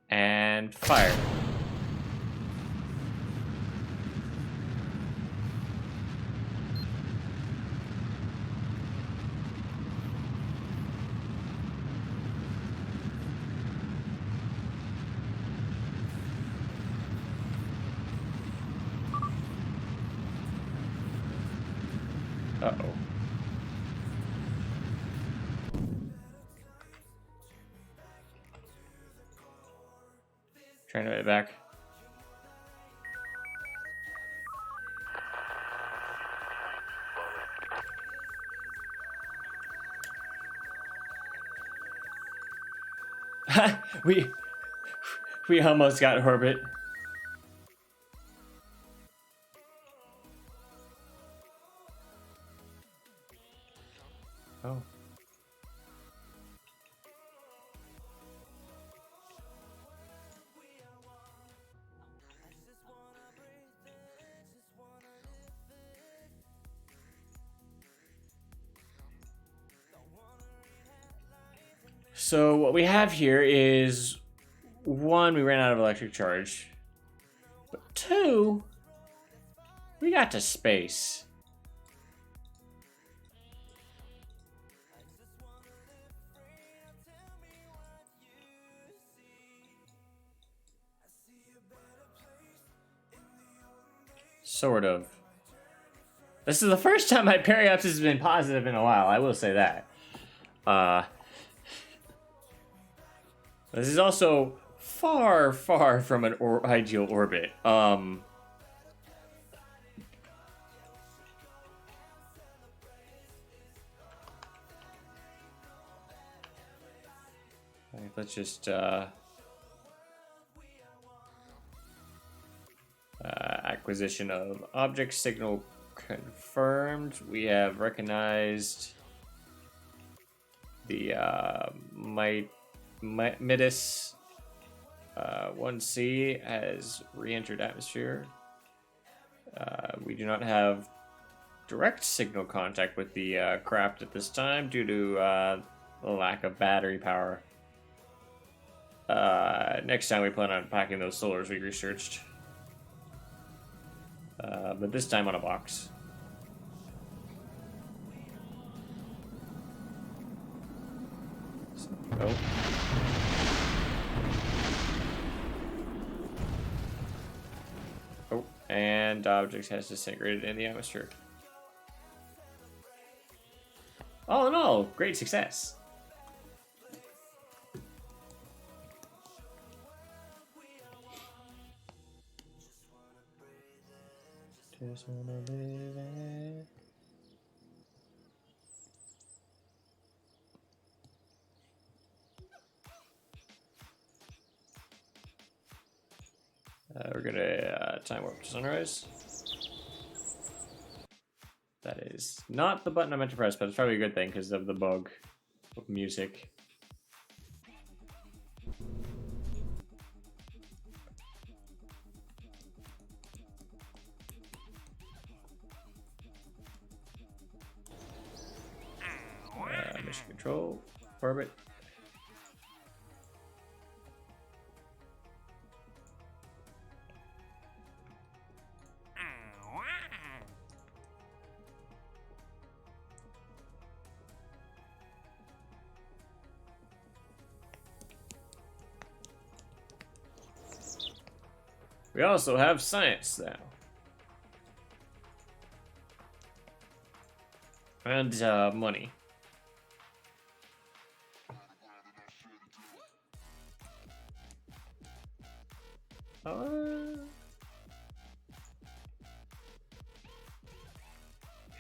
And fire. Uh-oh. Trying to get it back. we almost got orbit. Oh. So what we have here is, one, we ran out of electric charge. But two, we got to space. Sort of. This is the first time my periapsis has been positive in a while, I will say that. This is also far, far from an ideal orbit. Let's just acquisition of object signal confirmed. We have recognized the Midas 1C has re-entered atmosphere. We do not have direct signal contact with the craft at this time due to the lack of battery power. Next time we plan on packing those solars we researched. But this time on a box. Oh. Oh, and objects has disintegrated in the atmosphere. All in all, great success. Just wanna live it. We're gonna time warp to sunrise. That is not the button I meant to press, but it's probably a good thing because of the bug of music. Mission control, orbit. We also have science now. And money.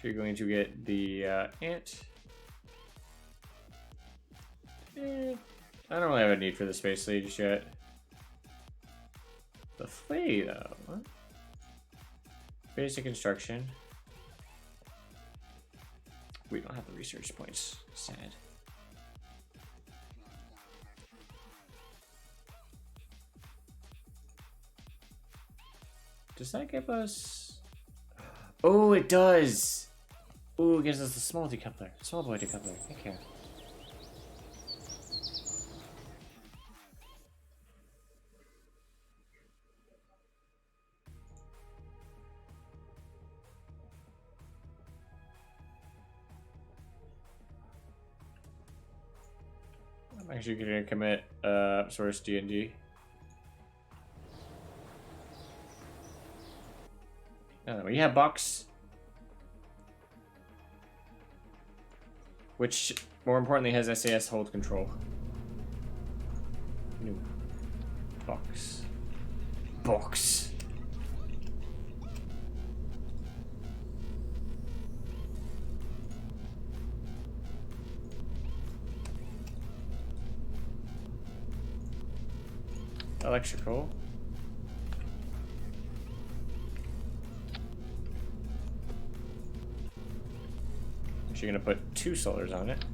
You're going to get the ant. I don't really have a need for the space flea just yet. The flea, though. What? Basic construction. We don't have the research points. Sad. Does that give us... Oh, it does! Oh, it gives us the small decoupler. Small boy decoupler. Thank you. I'm actually gonna commit source D&D. No, we have box. Which, more importantly, has SAS hold control. New. Box. Box. Electrical. Actually gonna put 2 solars on it.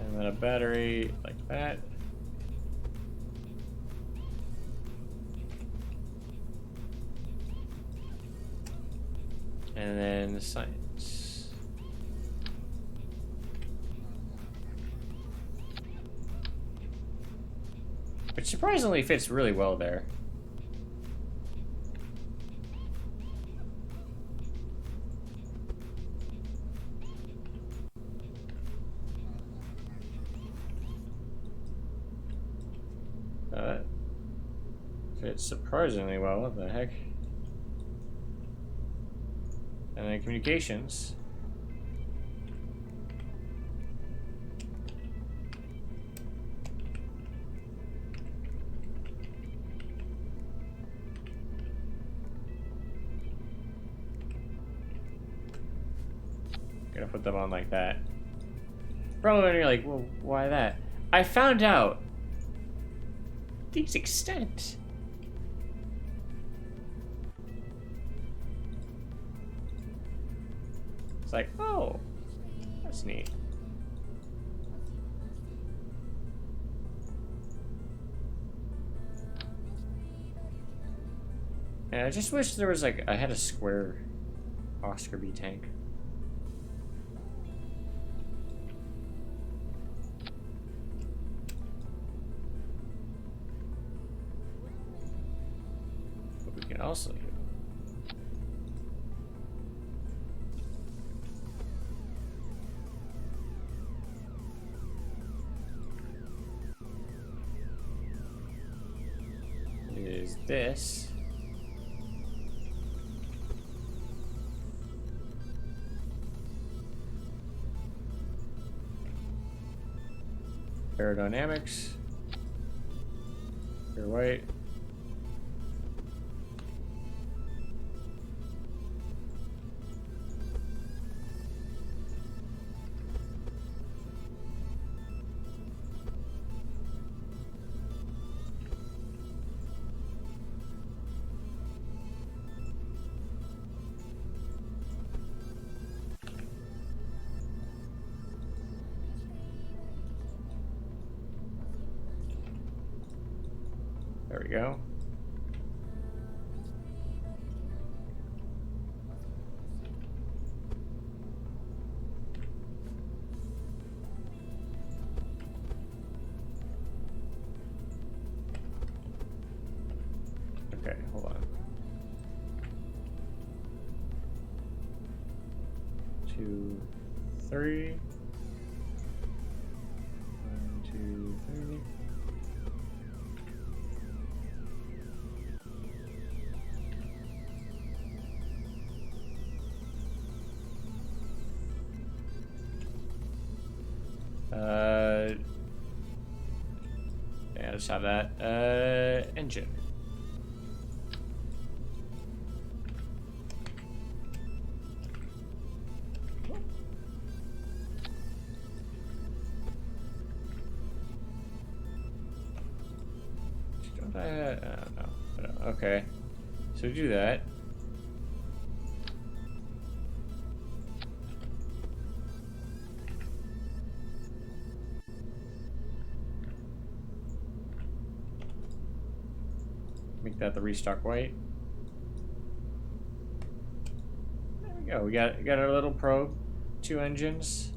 And then a battery like that. And then science. Which surprisingly fits really well there. Fits surprisingly well. What the heck? And then communications. Gotta put them on like that. Probably when you're like, well, why that? I found out these extend. It's like, oh, that's neat. And I just wish there was like, I had a square Oscar B tank. But we can also do. Is this. Aerodynamics. Pure white. There we go. Okay, hold on. 2, 3. 1, 2, 3. Yeah, just have that. Engine. Don't I? No. Okay. So do that. Make that the restock white. There we go. We got our little probe. 2 engines.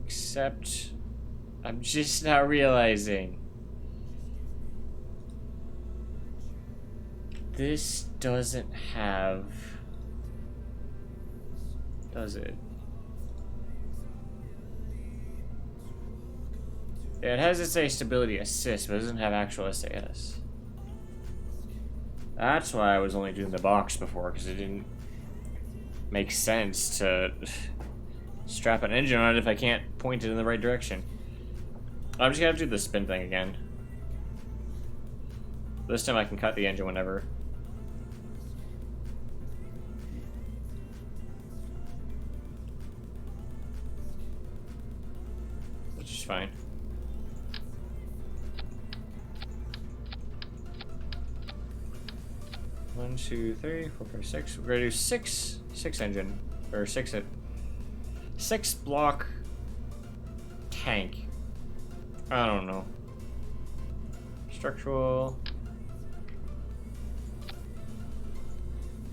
Except I'm just now realizing this doesn't have, does it? Yeah, it has its stability assist, but it doesn't have actual SAS. That's why I was only doing the box before, because it didn't make sense to strap an engine on it if I can't point it in the right direction. I'm just gonna have to do the spin thing again. This time I can cut the engine whenever. Which is fine. One, 2, 3, 4, 5, 6. We're gonna do six engine, or 6 block tank. I don't know. Structural.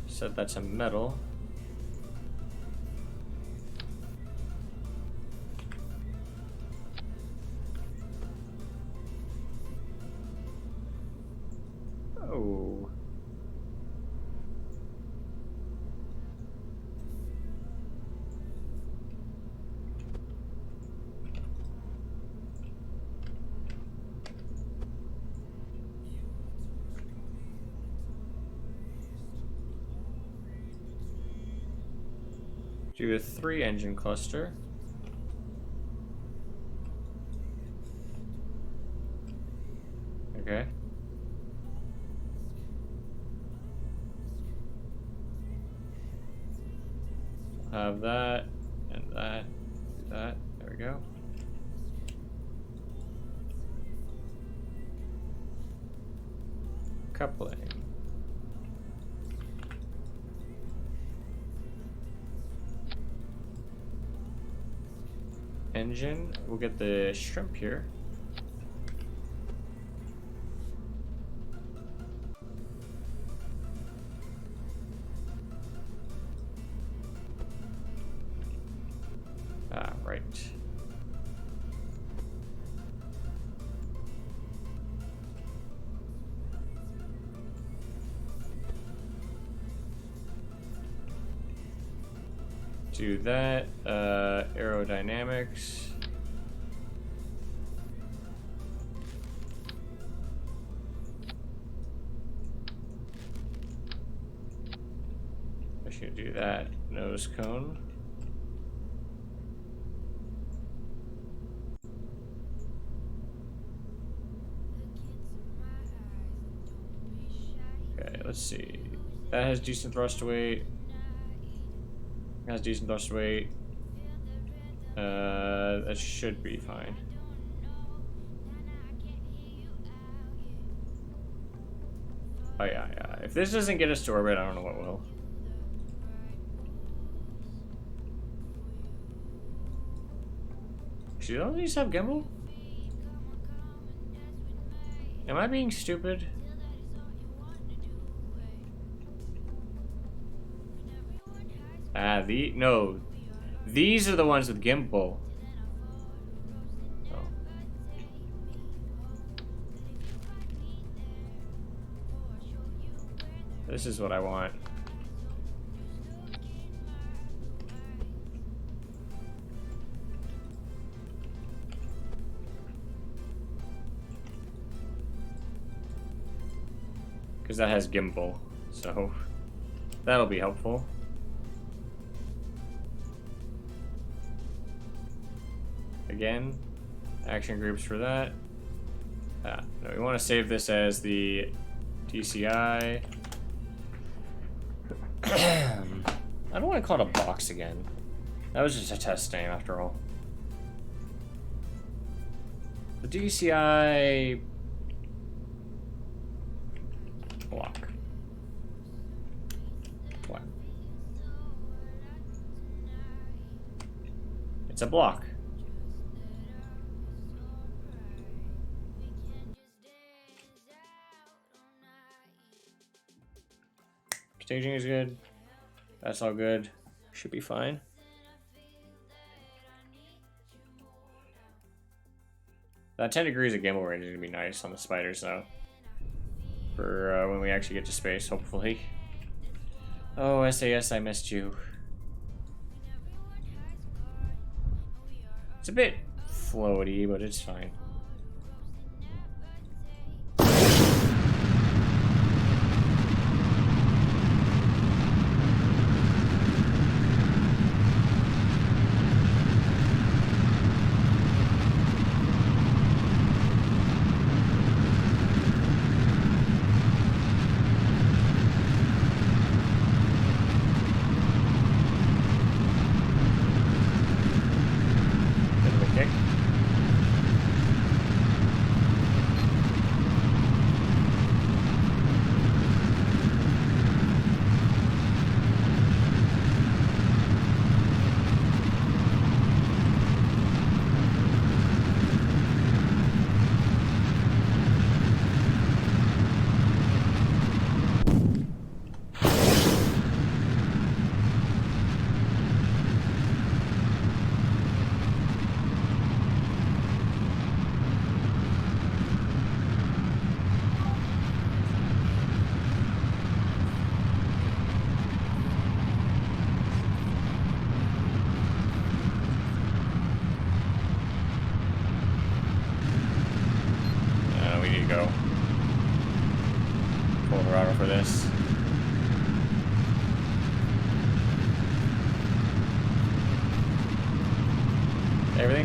Said that's a metal. Oh. do a 3-engine cluster. Okay. Have that and that. Do that. There we go. Coupling. Engine. We'll get the shrimp here. Ah, right. Do that. Aerodynamics. I should do that. Nose cone. Okay, let's see. That has decent thrust weight. Has decent thrust weight. That should be fine. Oh yeah, yeah. If this doesn't get us to orbit, I don't know what will. Should all these have gimbal? Am I being stupid? No. These are the ones with gimbal. Oh. This is what I want. Because that has gimbal, so that'll be helpful. Again, action groups for that. No, we want to save this as the DCI. I don't want to call it a box again. That was just a test name after all. The DCI block. What? It's a block. Staging is good. That's all good. Should be fine. That 10 degrees of gimbal range is gonna be nice on the spiders, though. For when we actually get to space, hopefully. Oh, SAS, I missed you. It's a bit floaty, but it's fine. Go. Full throttle for this.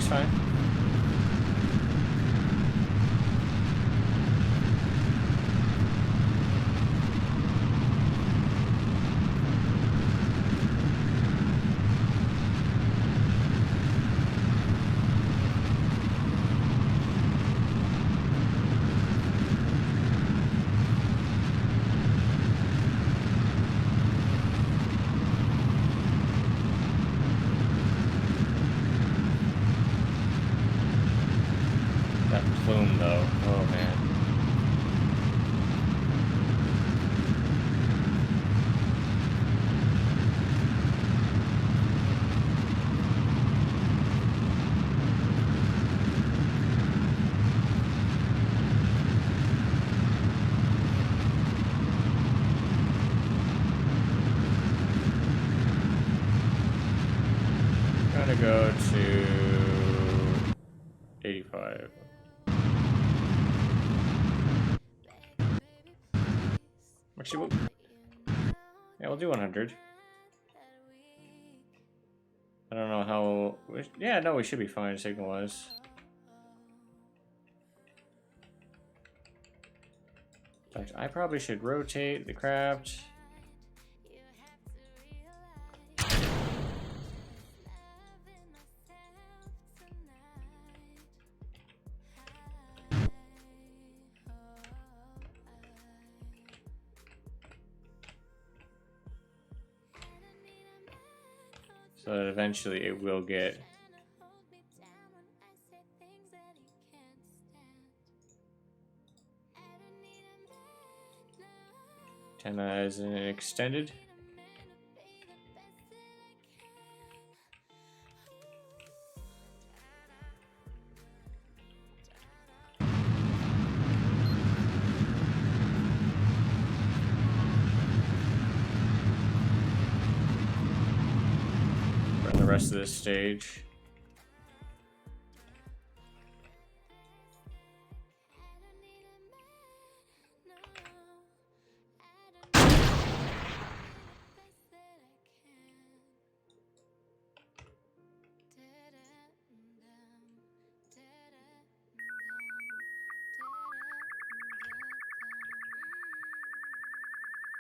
Everything's fine. That plume, though. Oh, man. Gotta go to 85. Actually, we'll do 100. I don't know how... Yeah, no, we should be fine signal-wise. In fact, I probably should rotate the craft. So that eventually it will get... 10 as an extended. For the rest of this stage.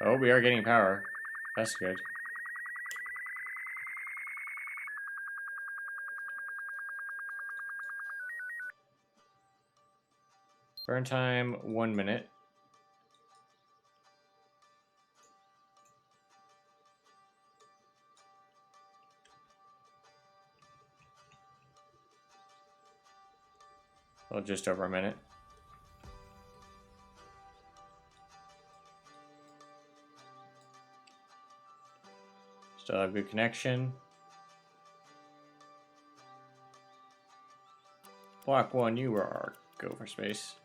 Oh, we are getting power. That's good. Burn time, 1 minute. Well, just over a minute. Still have good connection. Block 1, you are go for space.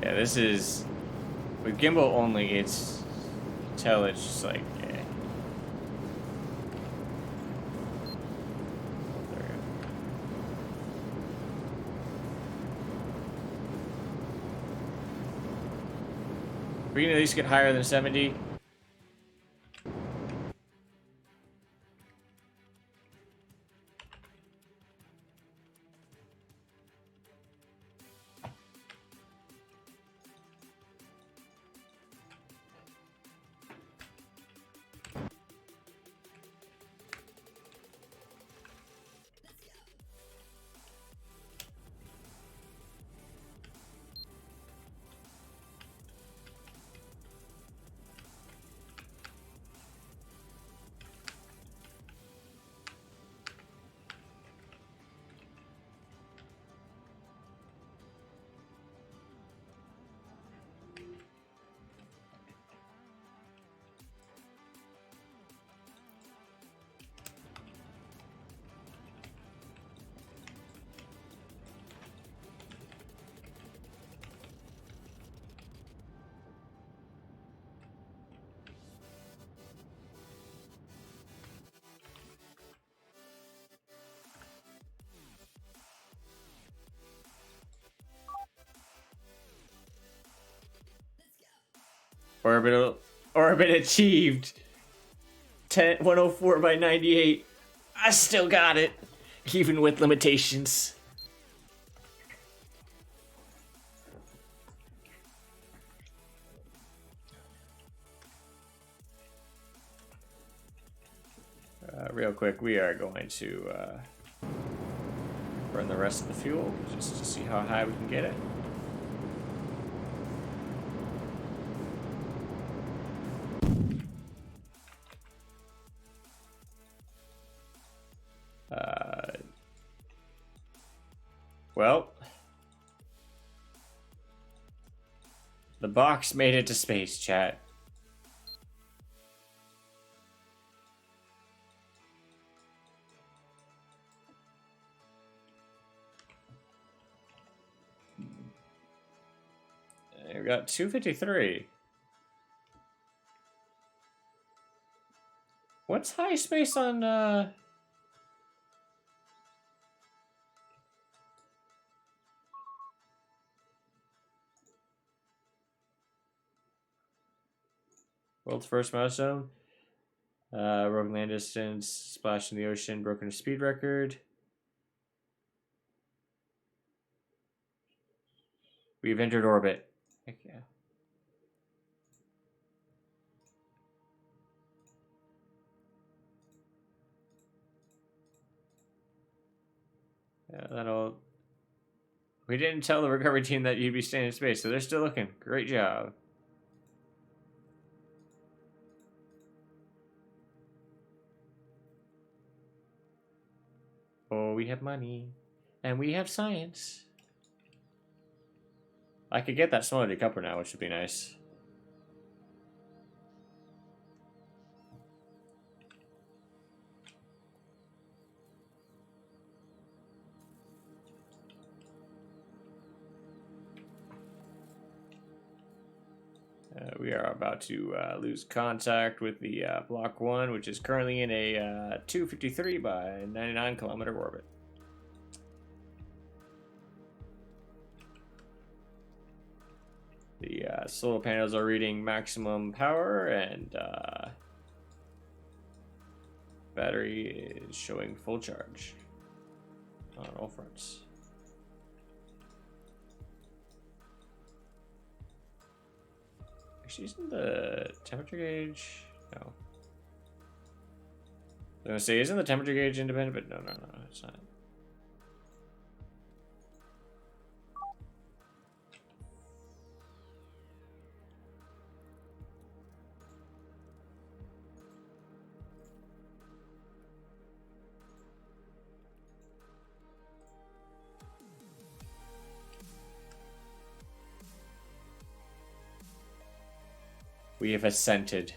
Yeah, this is... With gimbal only, it's... Tell it's just like... Yeah. Oh, there we go. We can at least get higher than 70. Orbit achieved. 104 by 98. I still got it, even with limitations. Real quick, we are going to burn the rest of the fuel just to see how high we can get it. Well, the box made it to space, chat. We got 253. What's high space on world's first milestone? Broken land distance, splash in the ocean, broken speed record. We've entered orbit. Heck yeah. Yeah, that'll... We didn't tell the recovery team that you'd be staying in space, so they're still looking. Great job. Oh, we have money. And we have science. I could get that smaller decoupler now, which would be nice. We are about to lose contact with the Block 1, which is currently in a 253 by 99 kilometer orbit. The solar panels are reading maximum power, and battery is showing full charge on all fronts. Actually, isn't the temperature gauge? No. I was gonna say, isn't the temperature gauge independent? But no, it's not. We have ascended.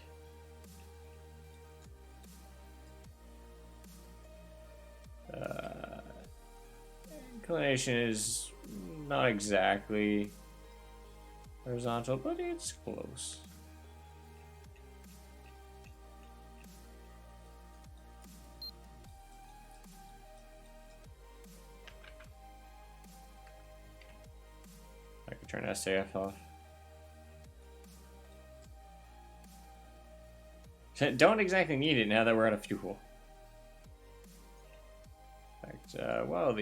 Inclination is not exactly horizontal, but it's close. I can turn SAF off. Don't exactly need it now that we're out of fuel. In fact, while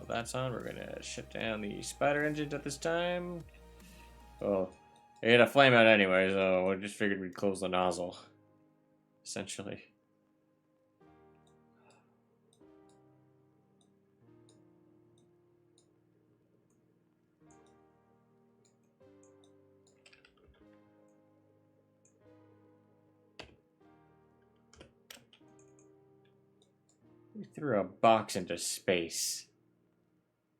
that's on, we're gonna shut down the spider engines at this time. Well, it had a flame out anyway, so we just figured we'd close the nozzle. Essentially. We threw a box into space.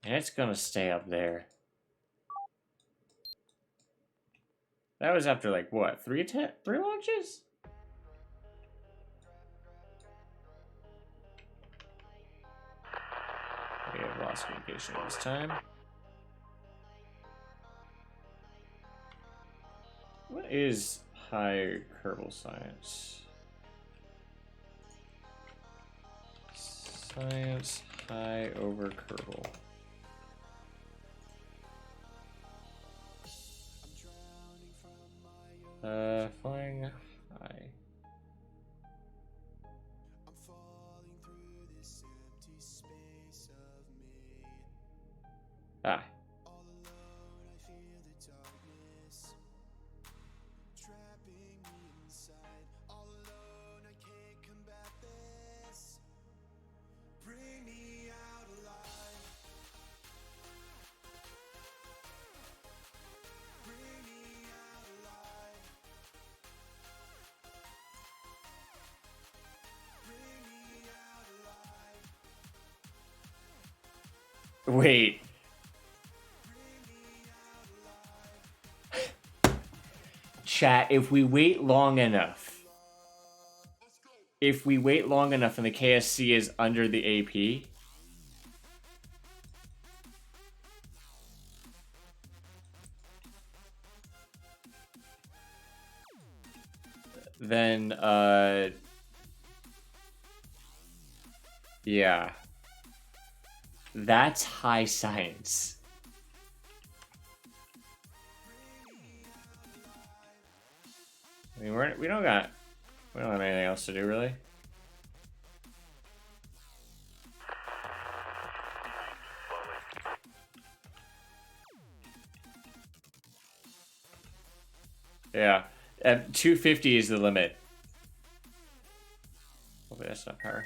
And it's gonna stay up there. That was after, like, what, three launches? We have lost communication this time. What is high Kerbal science? Science high over Kerbal. Flying high. Ah. Wait. Chat, if we wait long enough and the KSC is under the AP, then, yeah. That's high science. I mean, we don't have anything else to do, really. Yeah, 250 is the limit. Hopefully that's not power.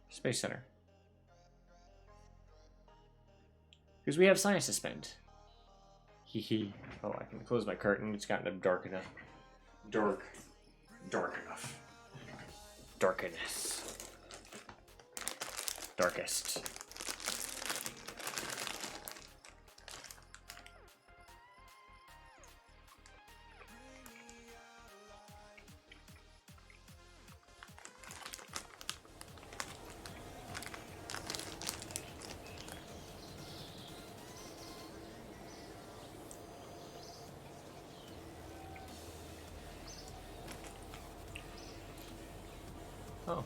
Space Center. Because we have science to spend. Hee hee. Oh, I can close my curtain. It's gotten dark enough. Dark enough. Darkness. Darkest. Oh.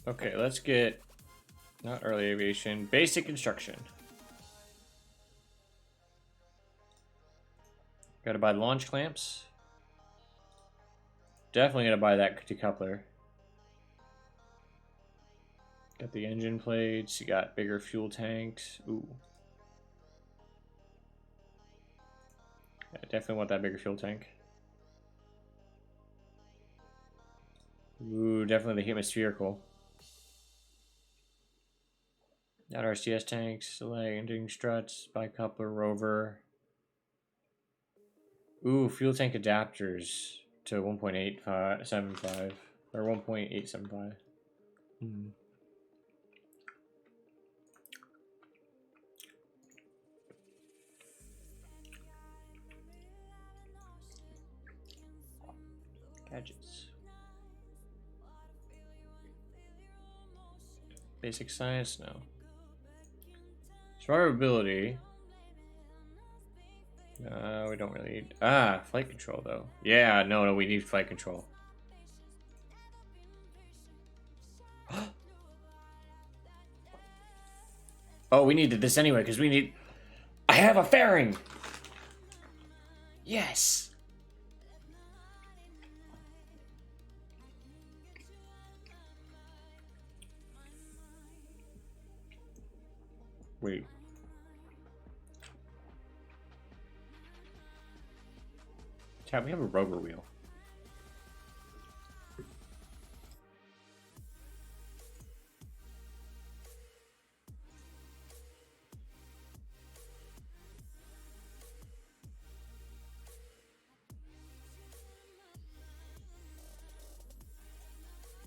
Okay, let's get not early aviation, basic construction. Gotta buy launch clamps. Definitely gotta buy that decoupler. Got the engine plates, you got bigger fuel tanks. Ooh. Yeah, definitely want that bigger fuel tank. Ooh, definitely the hemispherical. Got RCS tanks, landing struts, bicoupler, rover. Ooh, fuel tank adapters to 1.875 or 1.875. Gadgets. Basic science, no. Survivability. We don't really need... flight control, though. Yeah, no, we need flight control. Oh, we needed this anyway, because we need... I have a fairing! Yes! Wait. Chat, we have a rover wheel.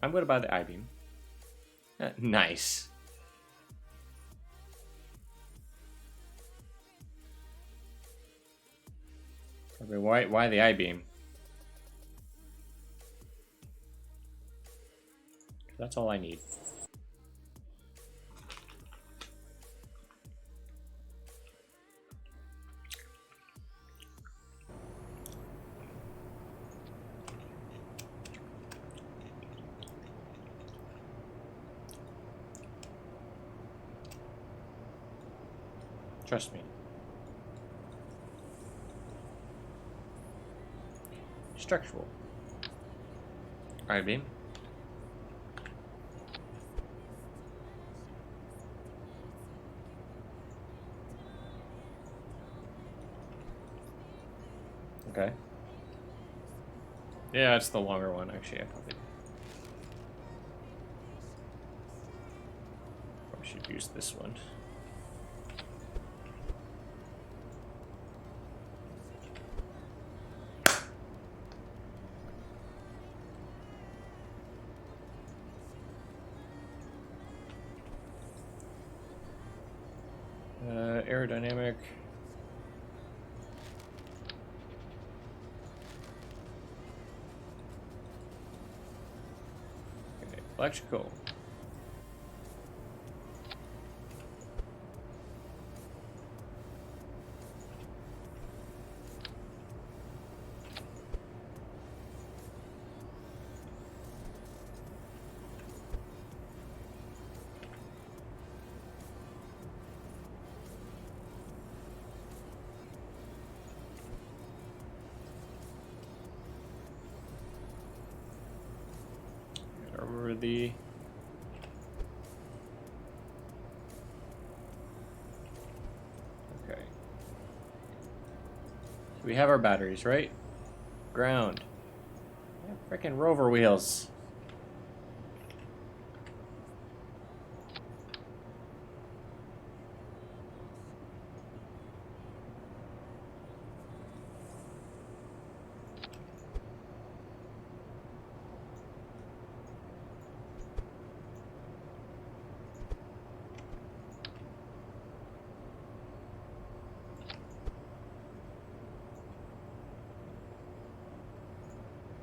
I'm going to buy the I-beam. Nice. I mean, why the I-beam? That's all I need. Trust me. Structural. I-beam. Okay. Yeah, it's the longer one, actually. I probably should use this one. Aerodynamic. Okay, electrical. Over the okay. So we have our batteries, right? Ground. Yeah, frickin' rover wheels.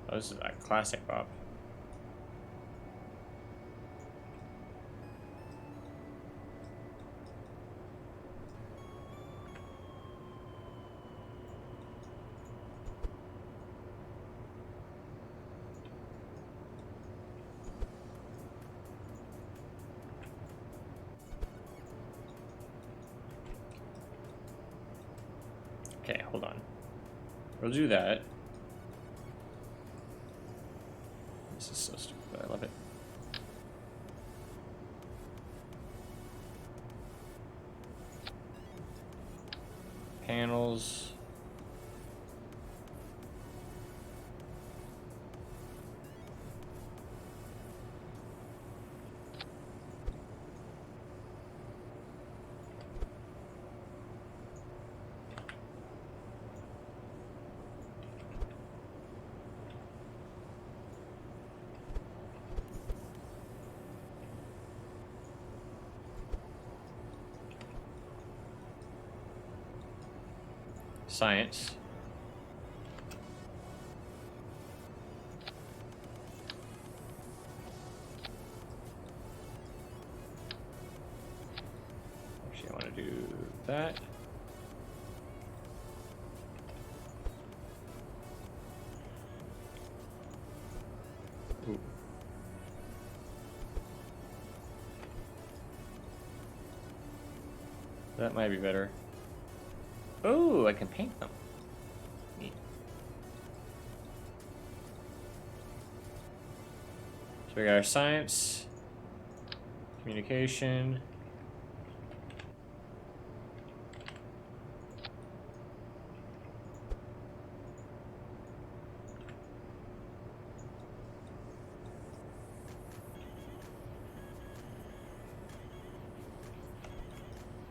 Oh, this is a classic Bob. Okay, hold on. We'll do that. This is so stupid, but I love it. Panels. Science. Actually, I want to do that. Ooh. That might be better. Oh, I can paint them. Neat. So we got our science, communication.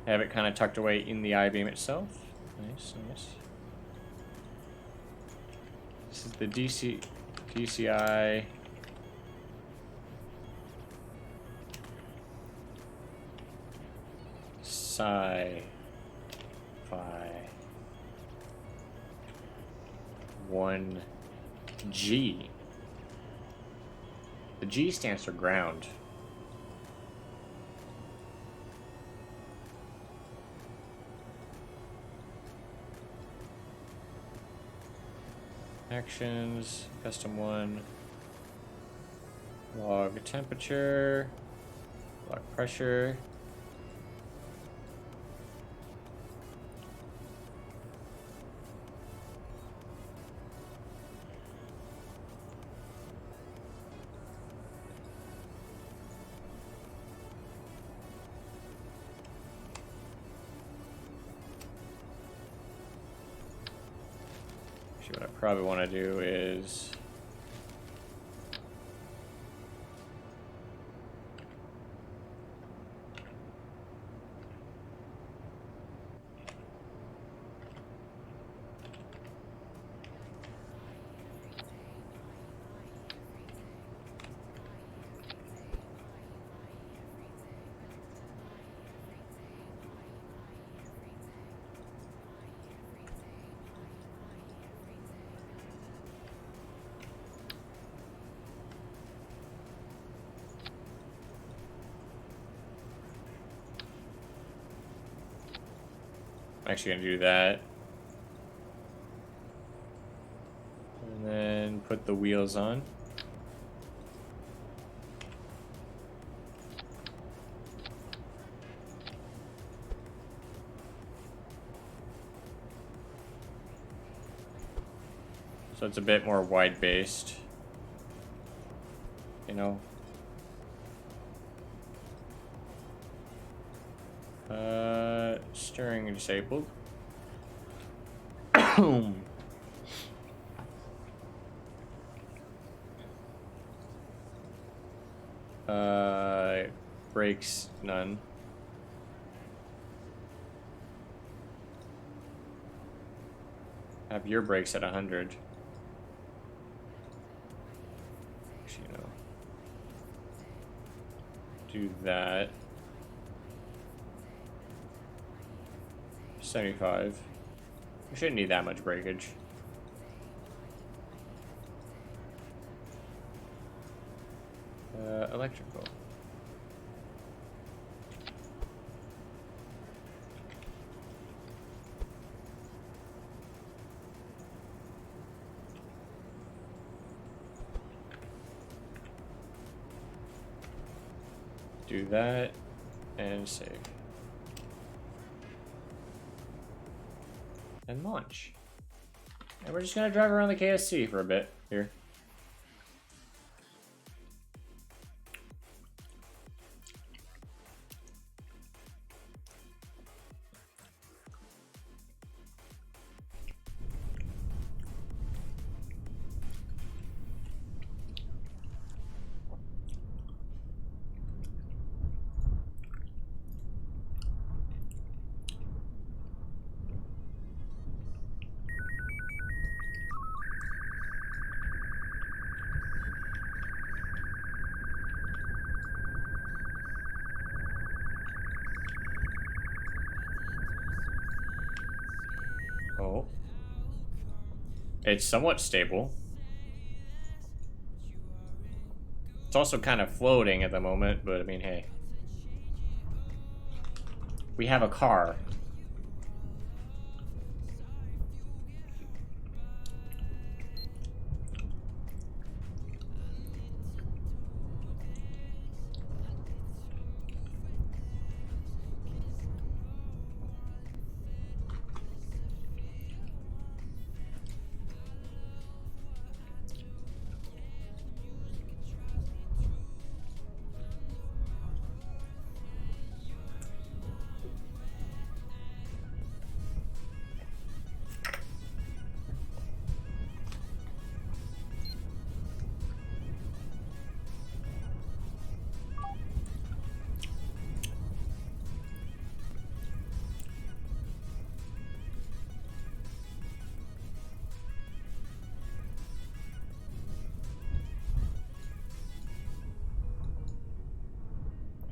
Have it kind of tucked away in the I-beam itself. Nice, nice. This is the DCI. Sci Fi 1G. The G stands for ground. Actions, custom one, log temperature, log pressure. What I probably want to do is I'm actually going to do that. And then put the wheels on. So it's a bit more wide-based, you know. Steering disabled. Brakes, none. Have your brakes at 100. Actually, no. Do that. 75. We shouldn't need that much breakage. Electrical. Do that and save. And launch. And we're just gonna drive around the KSC for a bit here. Oh. It's somewhat stable. It's also kind of floating at the moment, but I mean, hey. We have a car.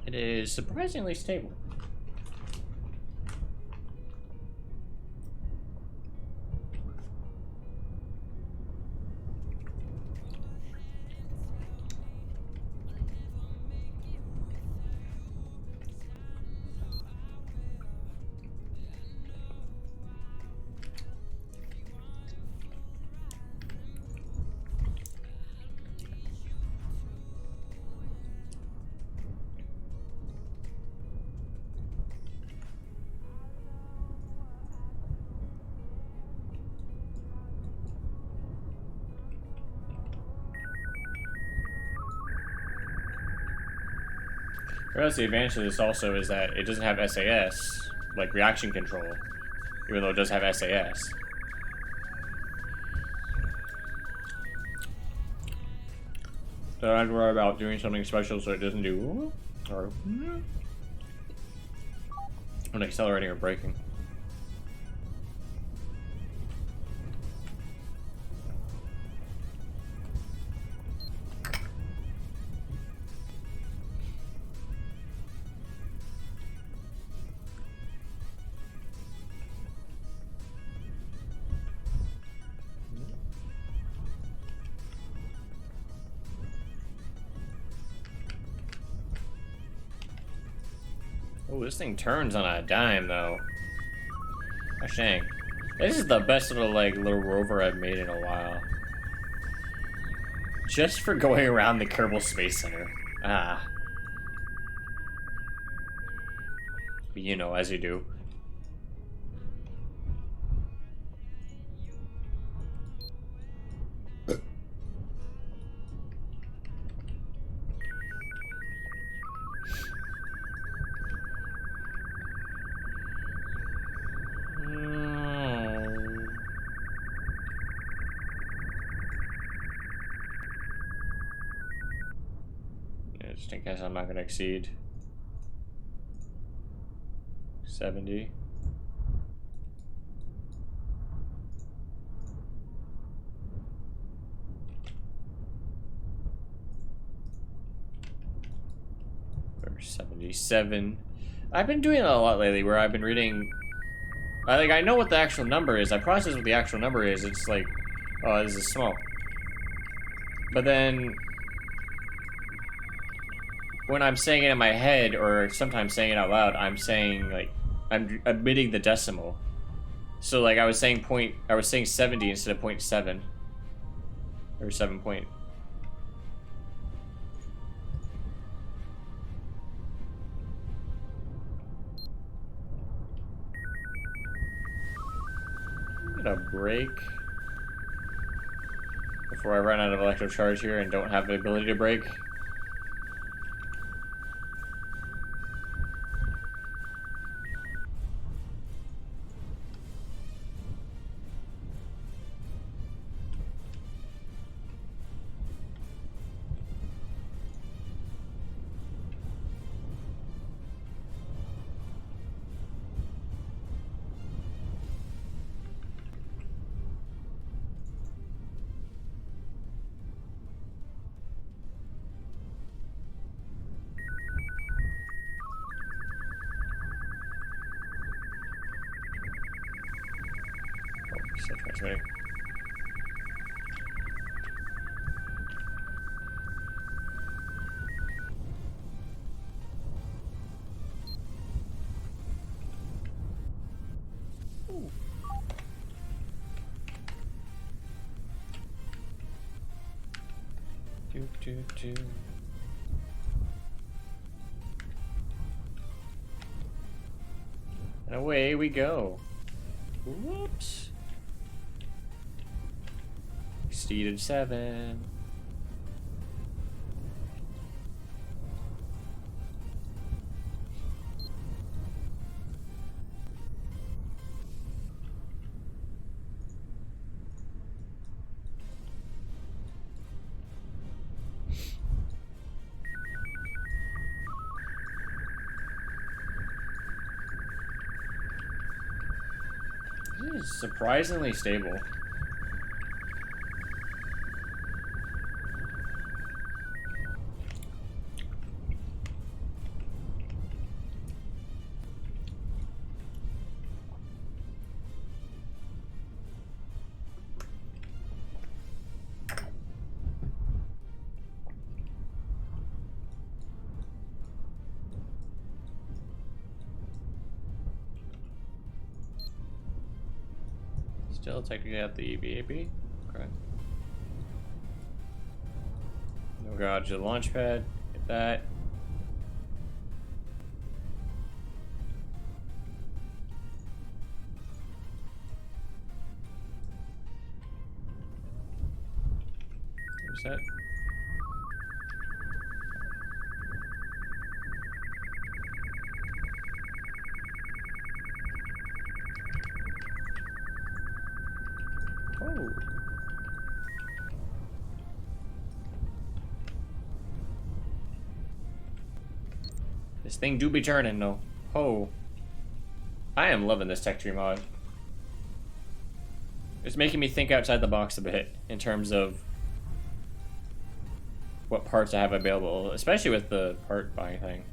It is surprisingly stable. Whereas the advantage of this also is that it doesn't have SAS, like reaction control, even though it does have SAS. So I don't have to worry about doing something special so it doesn't do, or when accelerating or braking. Oh, this thing turns on a dime, though. Gosh dang. This is the best little rover I've made in a while. Just for going around the Kerbal Space Center. Ah. You know, as you do. Just in case I'm not gonna exceed 70. Or 77. I've been doing it a lot lately where I've been reading. I know what the actual number is. I process what the actual number is. It's like, oh, this is small. But then when I'm saying it in my head, or sometimes saying it out loud, I'm saying, like, I'm omitting the decimal. So, like, I was saying 70 instead of 0.7. Or 7 point. I'm gonna brake before I run out of electric charge here and don't have the ability to brake. Still transmitting. Do. And away we go. Whoops. Exceeded 7. This is surprisingly stable. Still technically at the EVAP. Okay. No gouge to the launch pad. Get that. Reset. This thing do be turning, though. Oh. I am loving this tech tree mod. It's making me think outside the box a bit in terms of what parts I have available, especially with the part buying thing.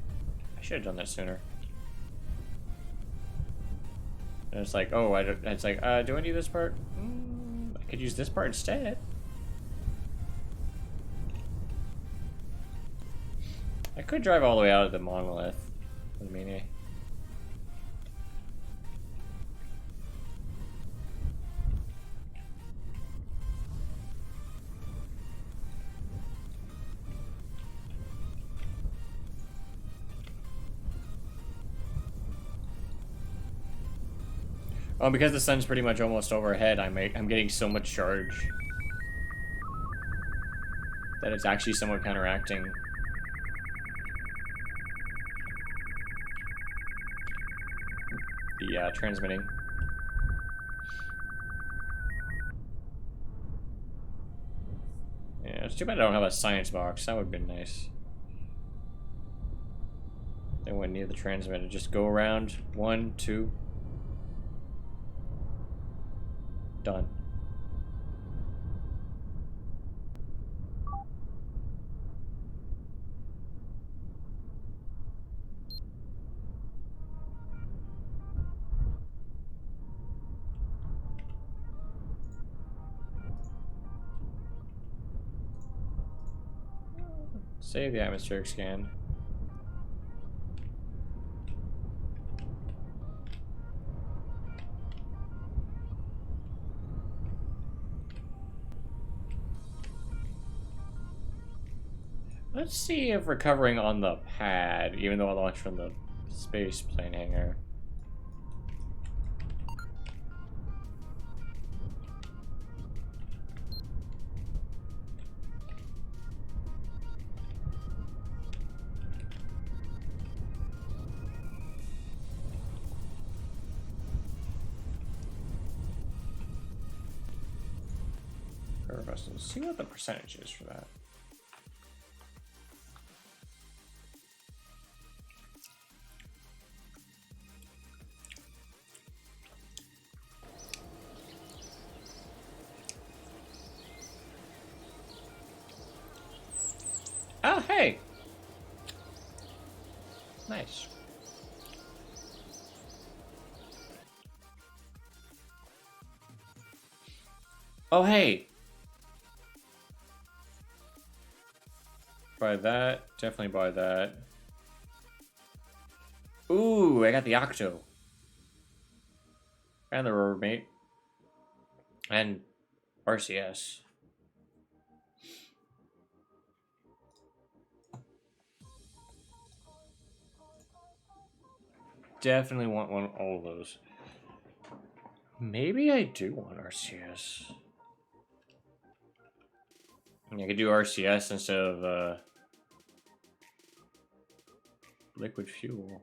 I should have done that sooner. And it's like, oh, it's like, do I need this part? I could use this part instead. I could drive all the way out of the monolith. With a mini. Oh, because the sun's pretty much almost overhead, I'm getting so much charge that it's actually somewhat counteracting the transmitting. Yeah, it's too bad I don't have a science box. That would have been nice. Then when near the transmitter, just go around 1, 2. Done. Save the atmospheric scan. Let's see if recovering on the pad, even though I launched from the space plane hangar. Let's see what the percentage is for that. Oh, hey! Nice. Oh, hey! Buy that. Definitely buy that. Ooh, I got the Octo. And the rubber mate. And RCS. Definitely want all of those. Maybe I do want RCS. I could do RCS instead of liquid fuel.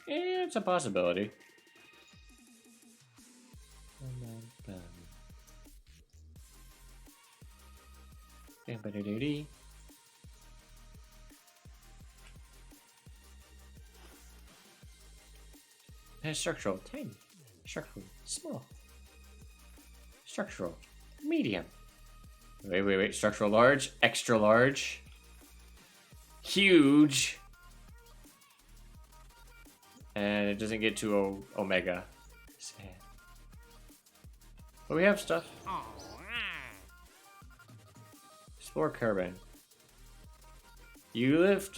Yeah, it's a possibility. Structural, tiny. Structural, small. Structural, medium. Wait. Structural, large, extra large, huge. And it doesn't get to Omega. Sad. But we have stuff. Explore carbon. You left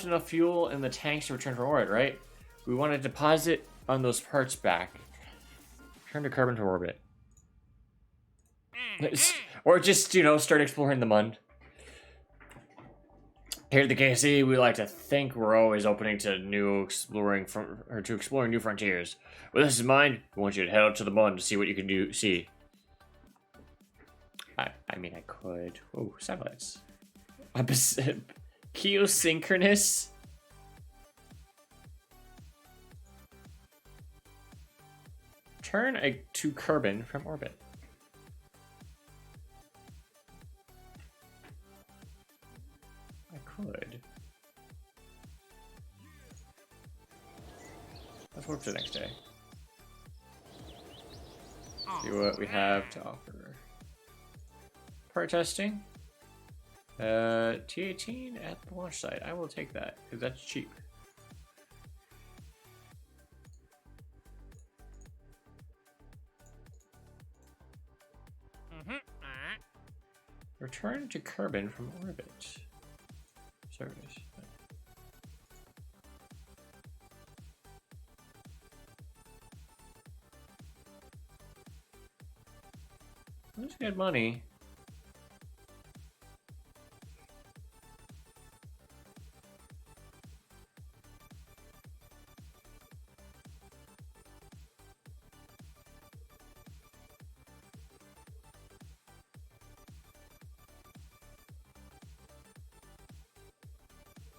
enough fuel in the tanks to return from orbit, right? We want to deposit on those parts back. Return to carbon to orbit. Or just, start exploring the Mund. Here at the KSP, we like to think we're always opening to exploring new frontiers. With this in mind, we want you to head up to the Mund to see what you can see. I mean, I could. Oh, satellites. Geosynchronous. Turn to carbon from orbit. I could. forward to the next day. See what we have to offer. Part testing. T18 at the launch site. I will take that because that's cheap. Return to Kerbin from orbit. Service. That's good money.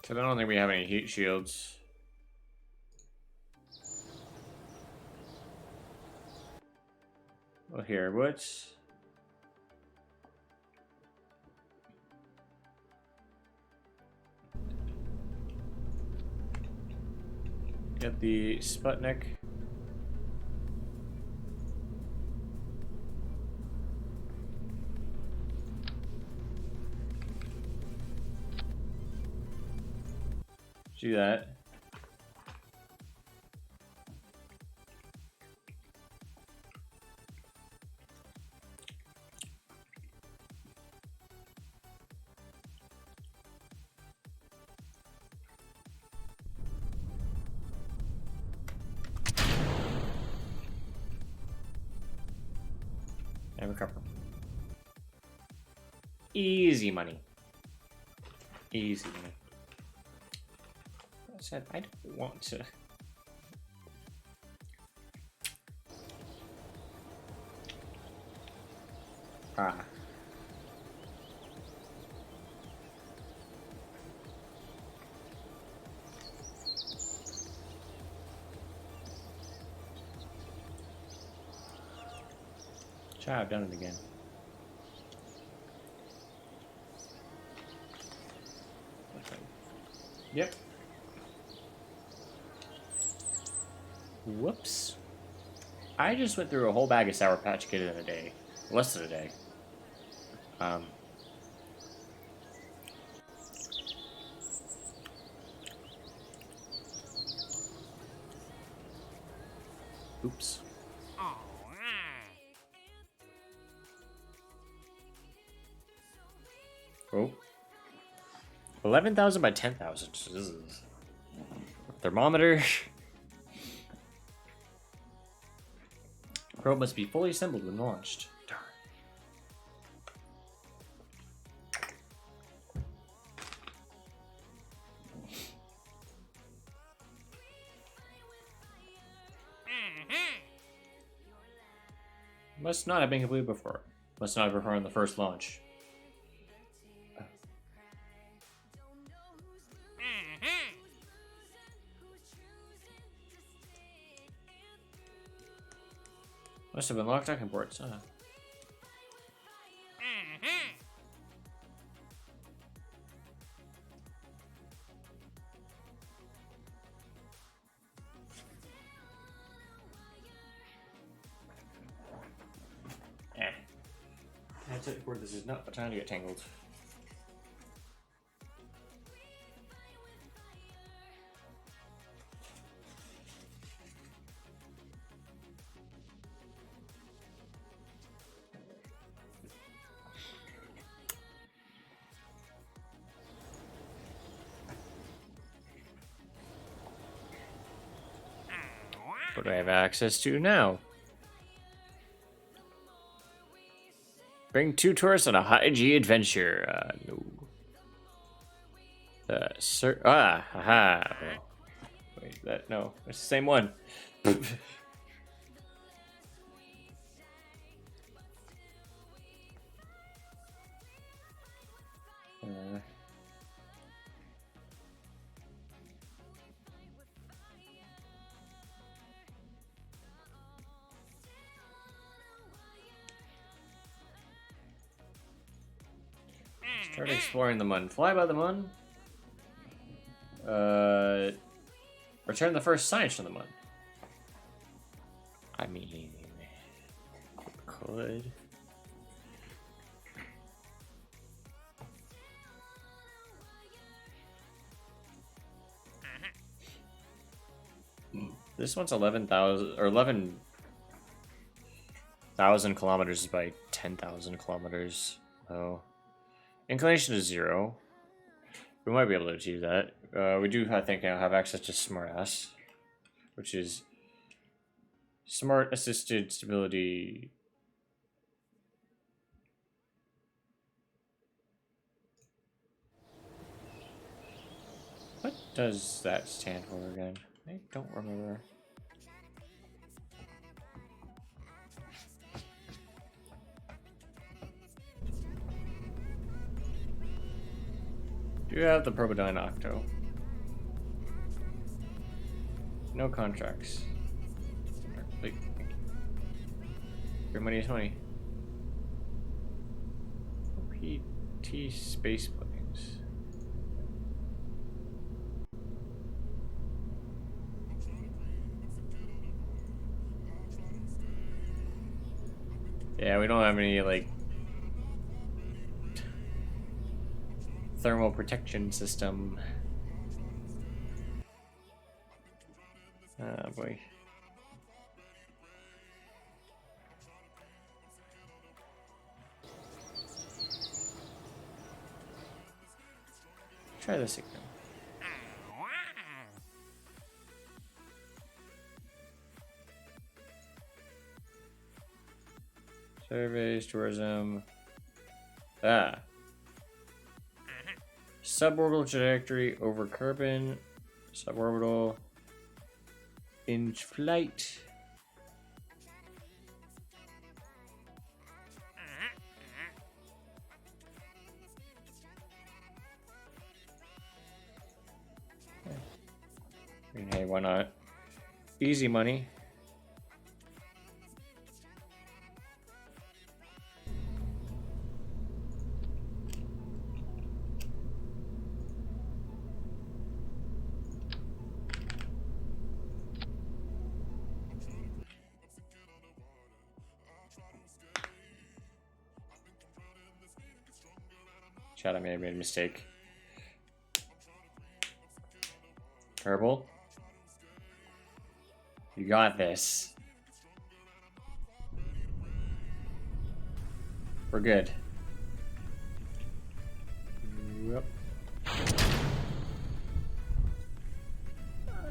So I don't think we have any heat shields. Well, here, what's... Get the Sputnik. Do that. And recover. Easy money. Easy money. I said I don't want to. Ah. I've done it again. Yep. Whoops. I just went through a whole bag of Sour Patch Kid in a day. Less than a day. Oops. Oh. 11,000 by 10,000. Thermometer. Probe must be fully assembled when launched. Darn. Must not have been completed before. Must not have performed the first launch. Must have been locked docking ports, huh? That's it for this is not the time to get tangled. What do I have access to now? Bring 2 tourists on a high-G adventure. No. Haha. Wait, no. It's the same one. Start exploring the Mun. Fly by the Mun. Return the first science from the Mun. I mean, could. This one's 11,000 or 11,000 kilometers by 10,000 kilometers. Oh, inclination is 0. We might be able to achieve that. We do, I think, now have access to Smartass, which is smart assisted stability. What does that stand for again? I don't remember. Do you have the Probodyne Octo? No contracts. Wait. Your money is money. PT space planes. Yeah, we don't have any, like, thermal protection system. Oh boy. Try this again. Surveys, tourism. Ah. Suborbital trajectory over Kerbin. Suborbital. In flight. I mean, hey, why not? Easy money. Chat, I may have made a mistake. Herbal. You got this. We're good. Yep.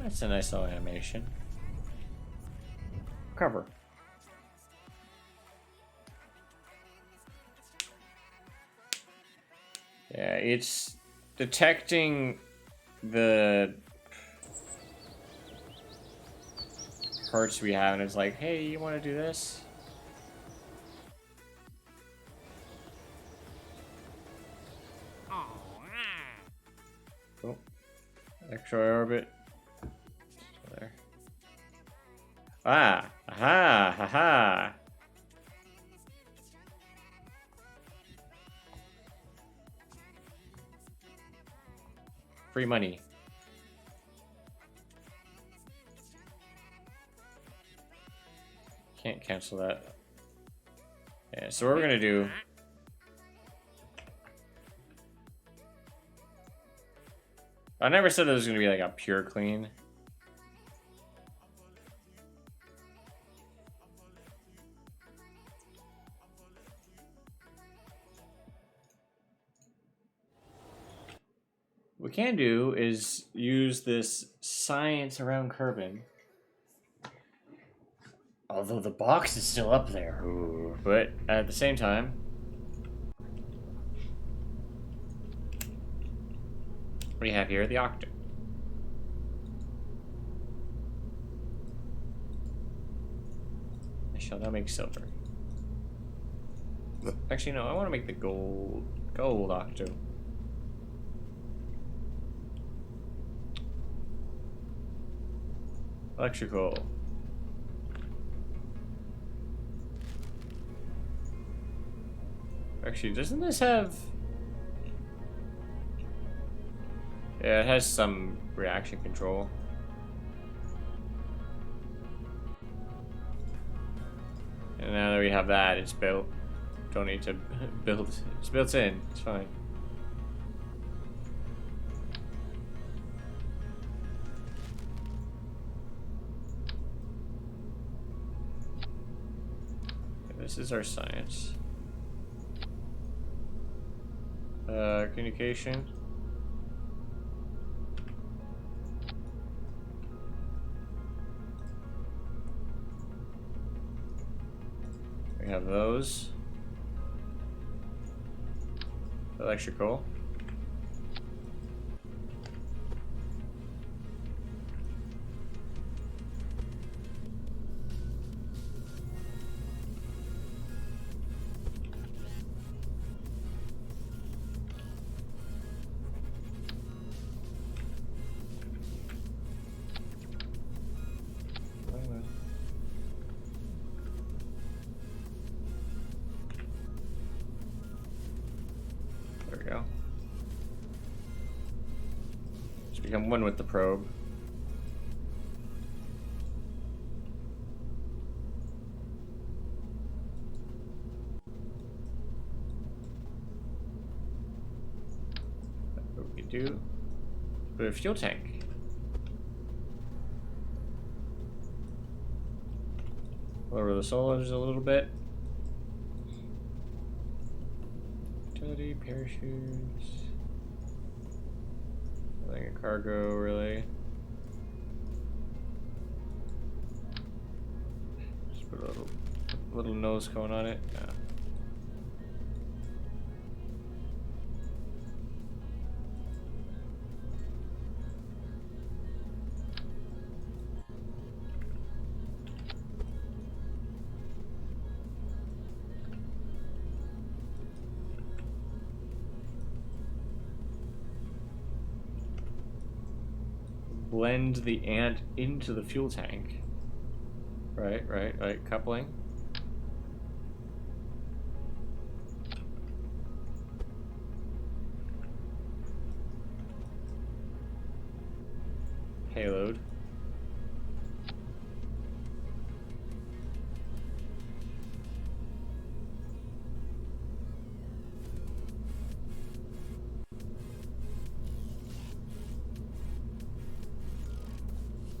That's a nice little animation. Cover. Yeah, it's detecting the parts we have, and it's like, hey, you want to do this? Oh, extra orbit. Still there. Ah, aha, haha. Free money. Can't cancel that. Yeah, so what we're gonna do. I never said it was gonna be like a pure clean. What we can do is use this science around Kerbin. Although the box is still up there. Ooh. But at the same time, we have here the Octo. I shall now make silver. Actually, no, I want to make the gold Octo. Electrical. Actually, doesn't this have... Yeah, it has some reaction control. And now that we have that, it's built. Don't need to build. It's built in. It's fine. This is our science. Communication. We have those. Electrical. There we go. Just become one with the probe. That's what we could do. Put a fuel tank. Lower the solars a little bit. Utility, parachutes. Nothing in cargo, really. Just put a little nose cone on it. Yeah. Blend the ant into the fuel tank. Right, coupling. Payload.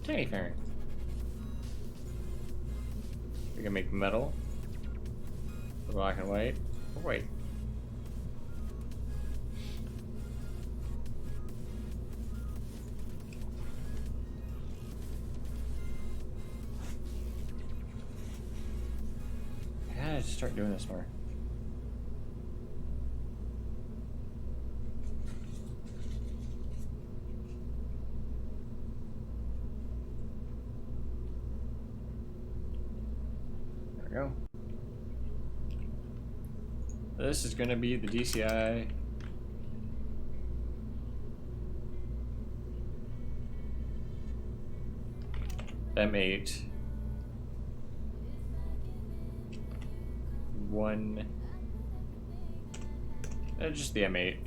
Tiny fairing. We can make metal. Black and white. Oh, wait. I gotta start doing this more. Go. This is gonna be the DCI. M8. One. Just the M8.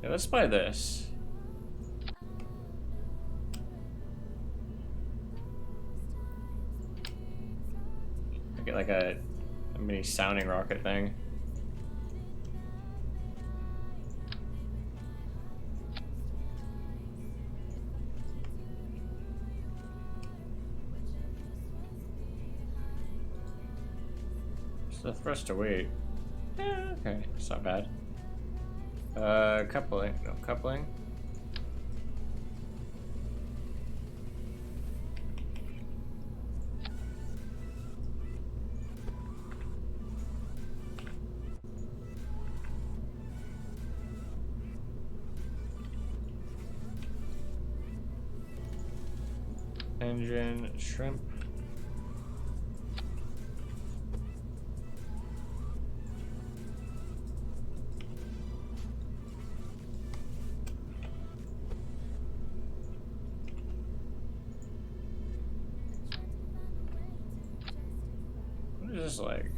Yeah, let's buy this. Get like a mini sounding rocket thing. It's the thrust to weight. Yeah, okay, it's not bad. Coupling. No, coupling. Engine, shrimp. this like?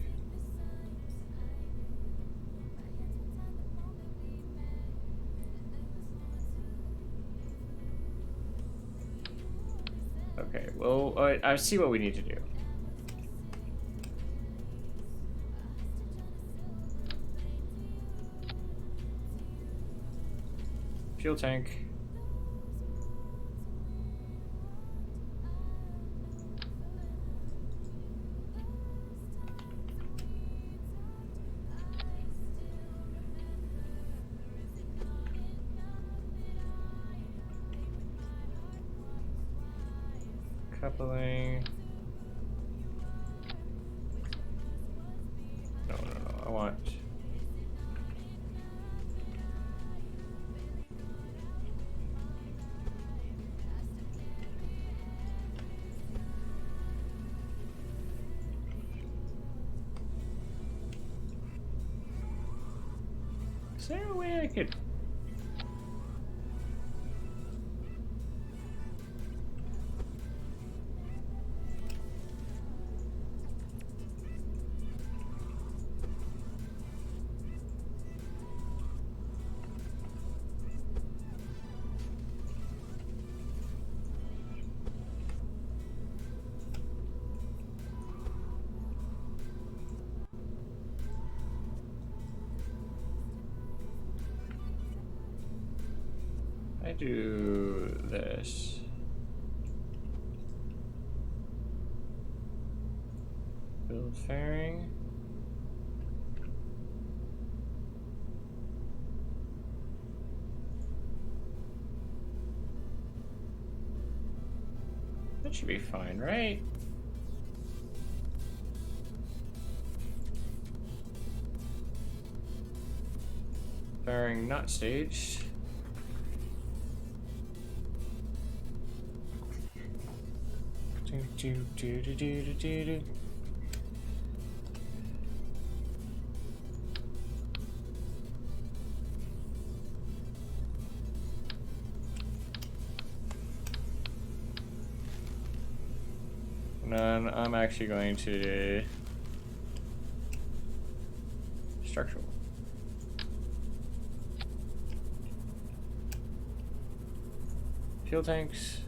Okay, well, I see what we need to do. Fuel tank. Coupling. No, I want. Is there a way I could? I do this. Build fairing. That should be fine, right? Fairing not staged. Do. None. I'm actually going to structural. Fuel tanks.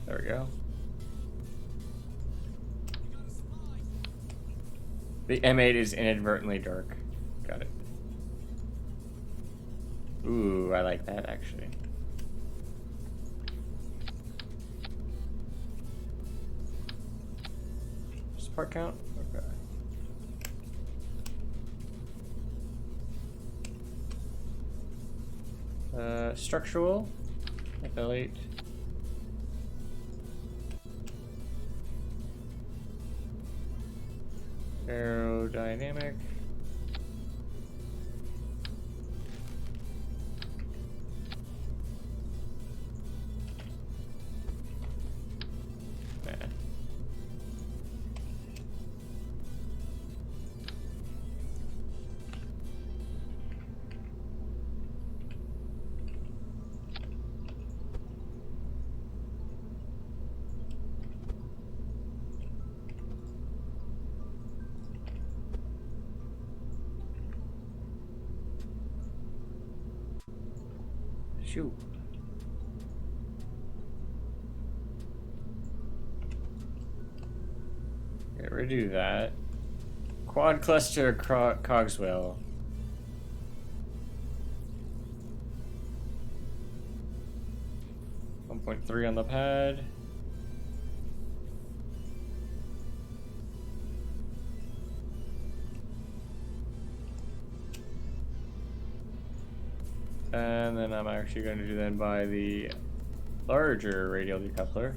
There we go. The M8 is inadvertently dark. Got it. Ooh, I like that actually. Part count? Okay. Structural. FL8. Aerodynamic. Shoot. Okay, redo that. Quad cluster cogswell. .3 on the pad. And then I'm actually going to do then by the larger radial decoupler.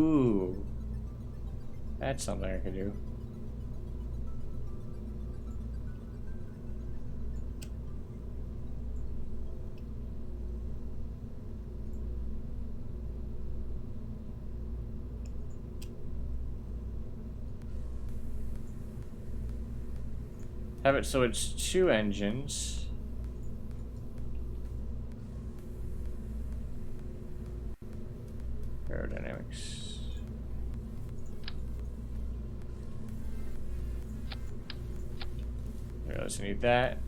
Ooh. That's something I could do. Have it so it's 2 engines. Aerodynamics. We also need that.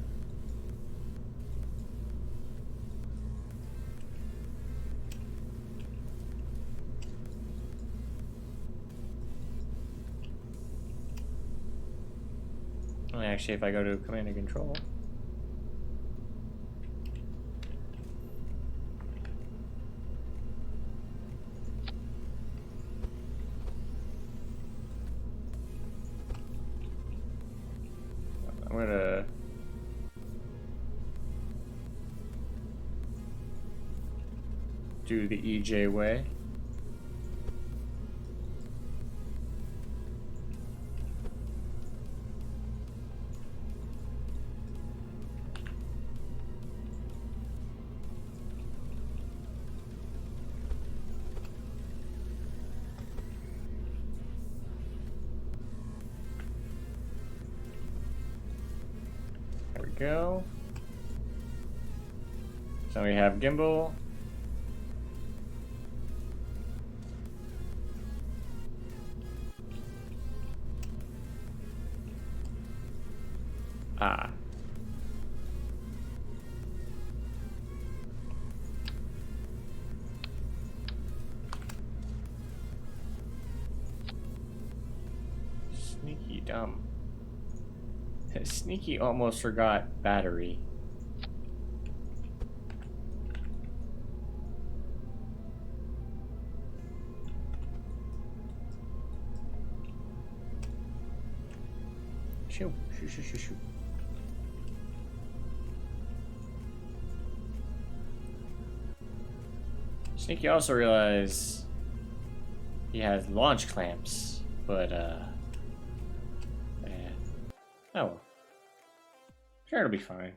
Well, actually, if I go to command and control. I'm gonna do the EJ way. There we go. So we have gimbal. Ah. Sneaky dumb. Sneaky almost forgot battery. Shoo, shoo, shoo, shoo, shoo. Sneaky also realized he has launch clamps, but yeah. Oh well. Sure, it'll be fine.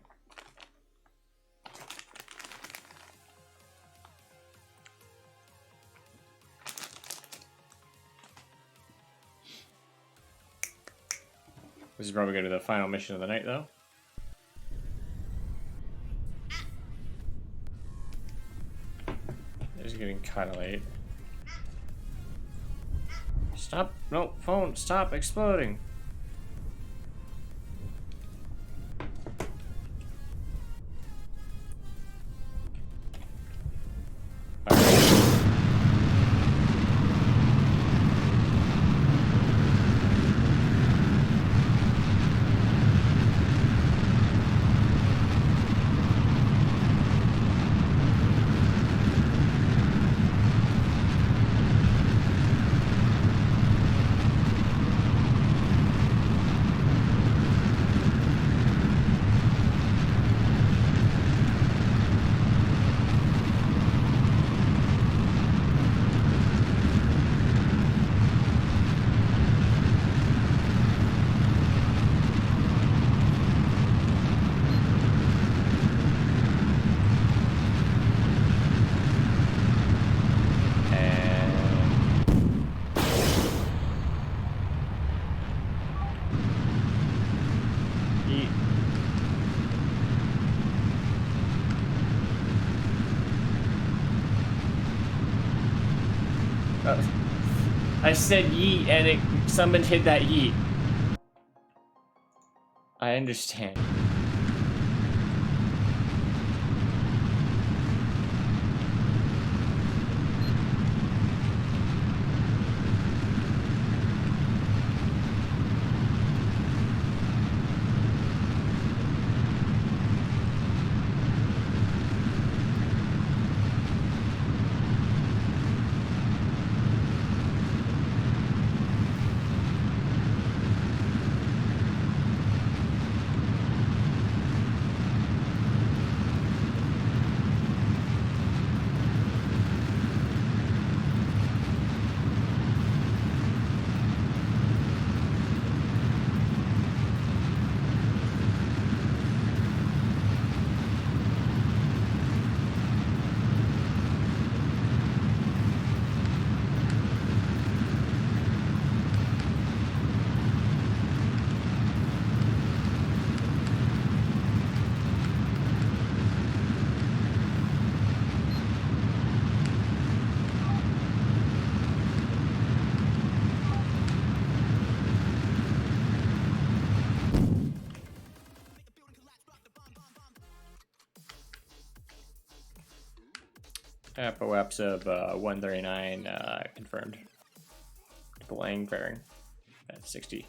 This is probably going to be the final mission of the night, though. It's getting kind of late. Stop! No, phone! Stop exploding! I said yeet and someone hit that yeet. I understand. Apoaps of 139 confirmed. Deploying fairing at 60.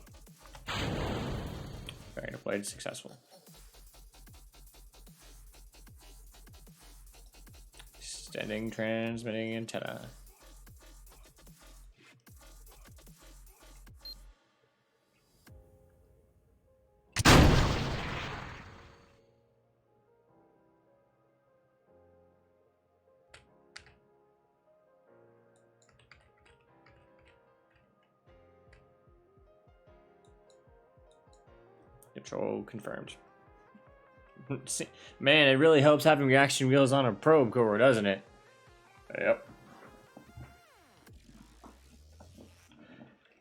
Fairing deployed, successful. Extending transmitting antenna. Control confirmed. Man, it really helps having reaction wheels on a probe core, doesn't it? Yep.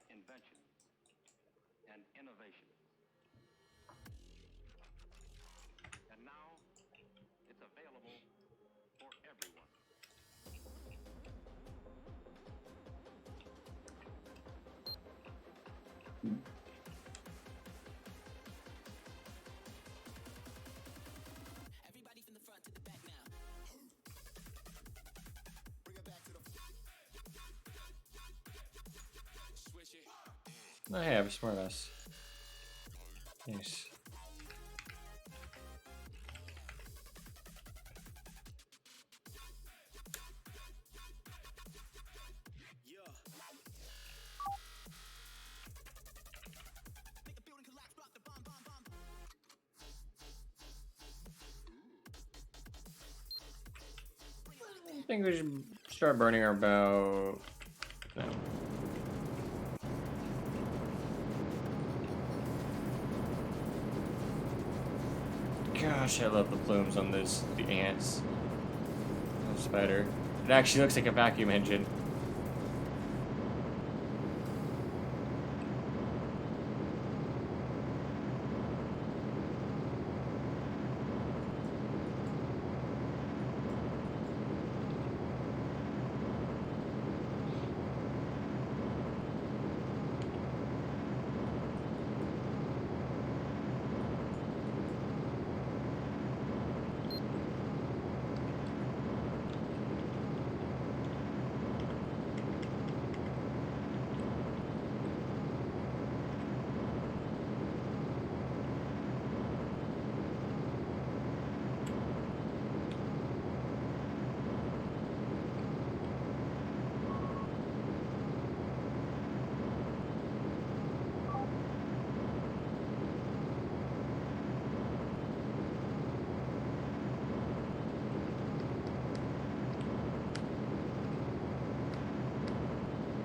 Invention and innovation. And now it's available for everyone. Everybody from the front to the back now. Bring it back to the switch it. I have a smart ass. Nice. Yeah. Make the building collapse, block the bomb. I think we should start burning our bow. No. Gosh, I love the plumes on this. The ants. The spider. It actually looks like a vacuum engine.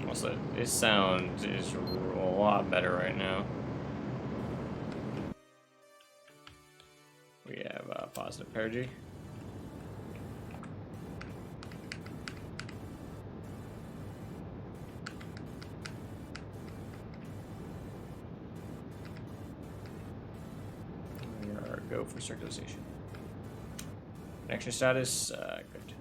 Also, this sound is a lot better right now. We have positive perigee. We are go for circulation. Connection status, good.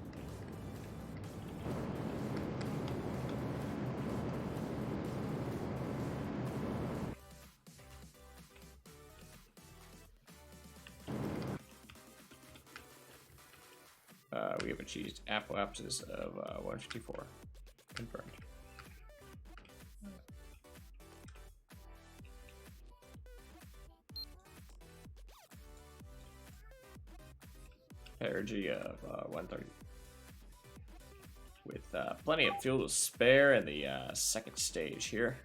We have achieved apoapsis of 154. Confirmed. Perigee of 130. With plenty of fuel to spare in the second stage here.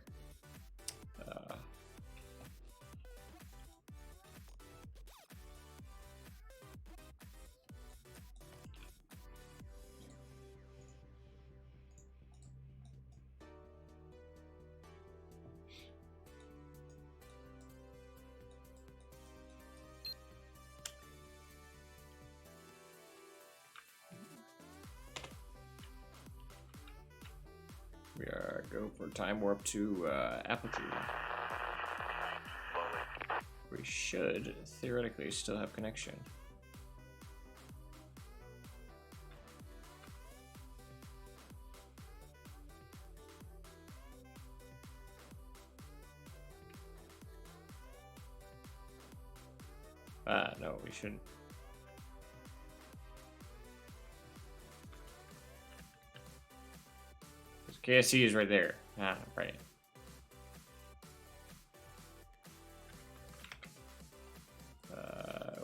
We are go for time warp to Apogee. We should theoretically still have connection. No, we shouldn't. KSC is right there. Ah, right.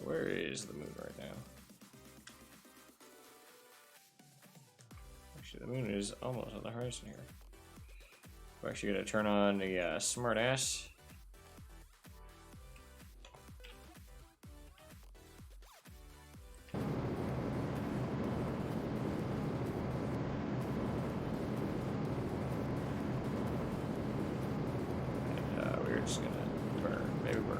Where is the moon right now? Actually, the moon is almost on the horizon here. We're actually gonna turn on the smart ass. And we're just gonna burn, maybe burn.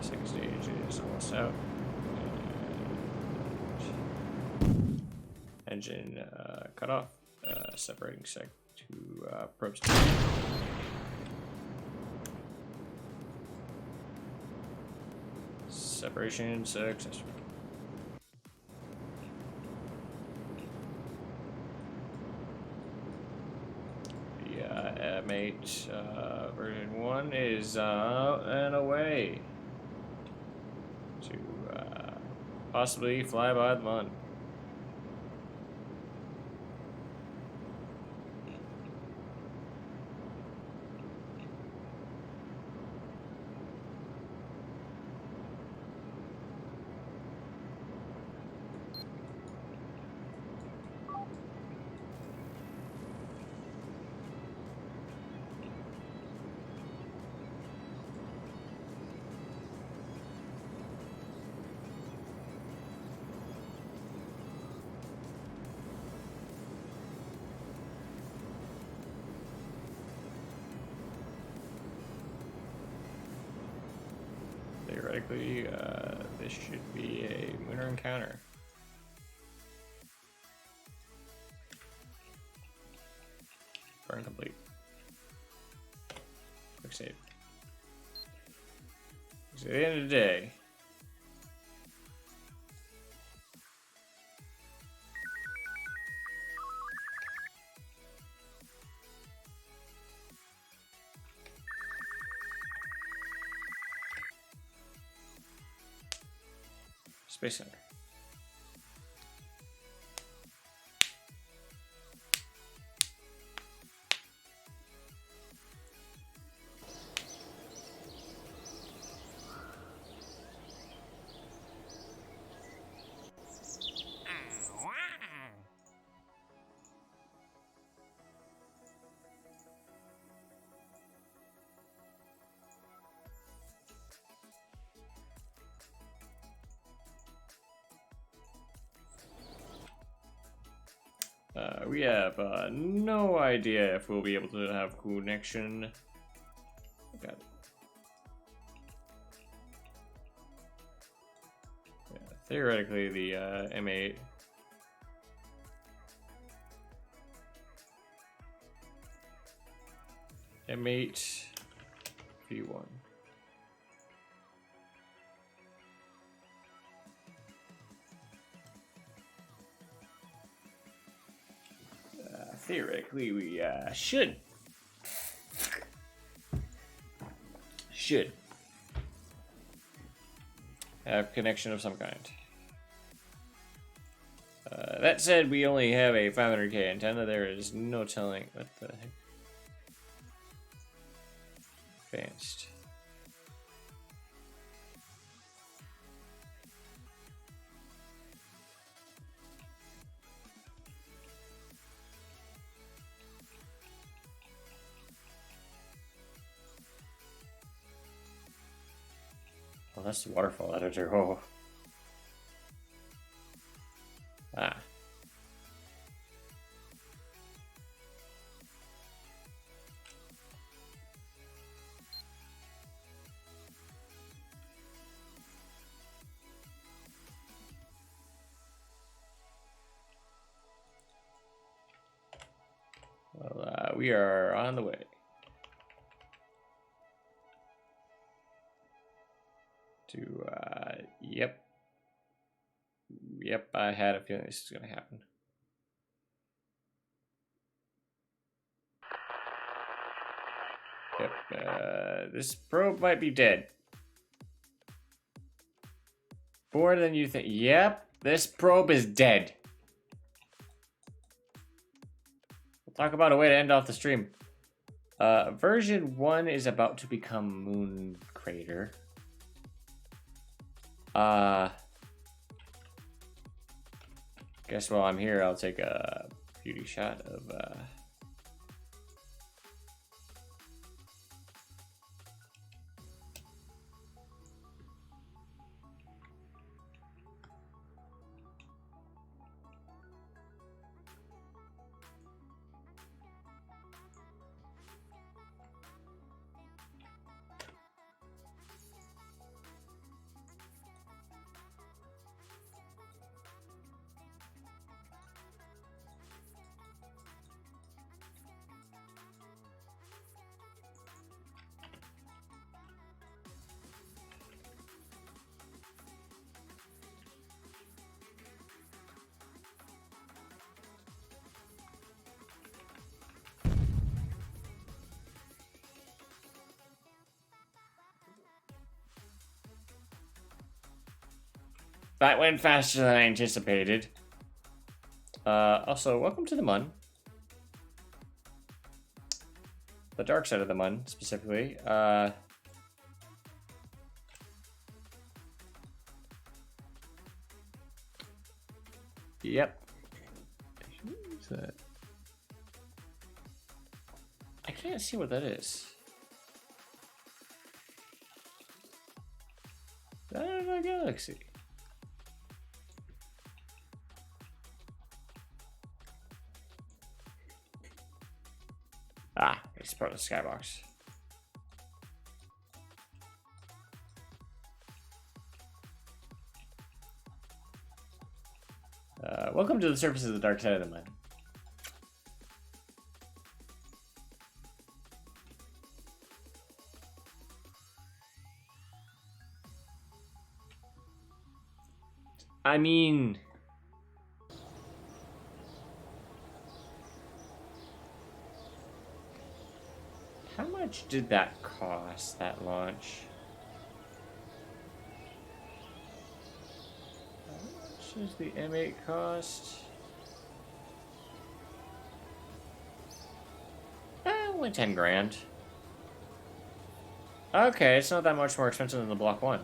Second stage is almost out. And engine cut off. Separating sec to probe stage. Separation successful. The M8 version 1 is out and away to possibly fly by the moon. Theoretically, this should be a lunar encounter. Burn complete. Quick save. So at the end of the day, Space Center. We have no idea if we'll be able to have connection. Got it. Yeah, theoretically, the M8 M8 V1. Theoretically, we should have connection of some kind. That said, we only have a 500K antenna. There is no telling what the heck. Advanced. Oh, that's the waterfall editor. Oh. Ah. Well, we are on the way. To, yep. Yep, I had a feeling this was going to happen. Yep, this probe might be dead. More than you think. Yep, this probe is dead. We'll talk about a way to end off the stream. Version 1 is about to become Moon Crater. Guess while I'm here, I'll take a beauty shot of, that went faster than I anticipated. Also, welcome to the Mun. The dark side of the Mun, specifically. Yep. Who's that? I can't see what that is. Is that a galaxy? Ah, it's part of the skybox. Welcome to the surface of the dark side of the Mun. I mean... how much did that cost, that launch? How much does the M8 cost? Only 10 grand. Okay, it's not that much more expensive than the Block 1.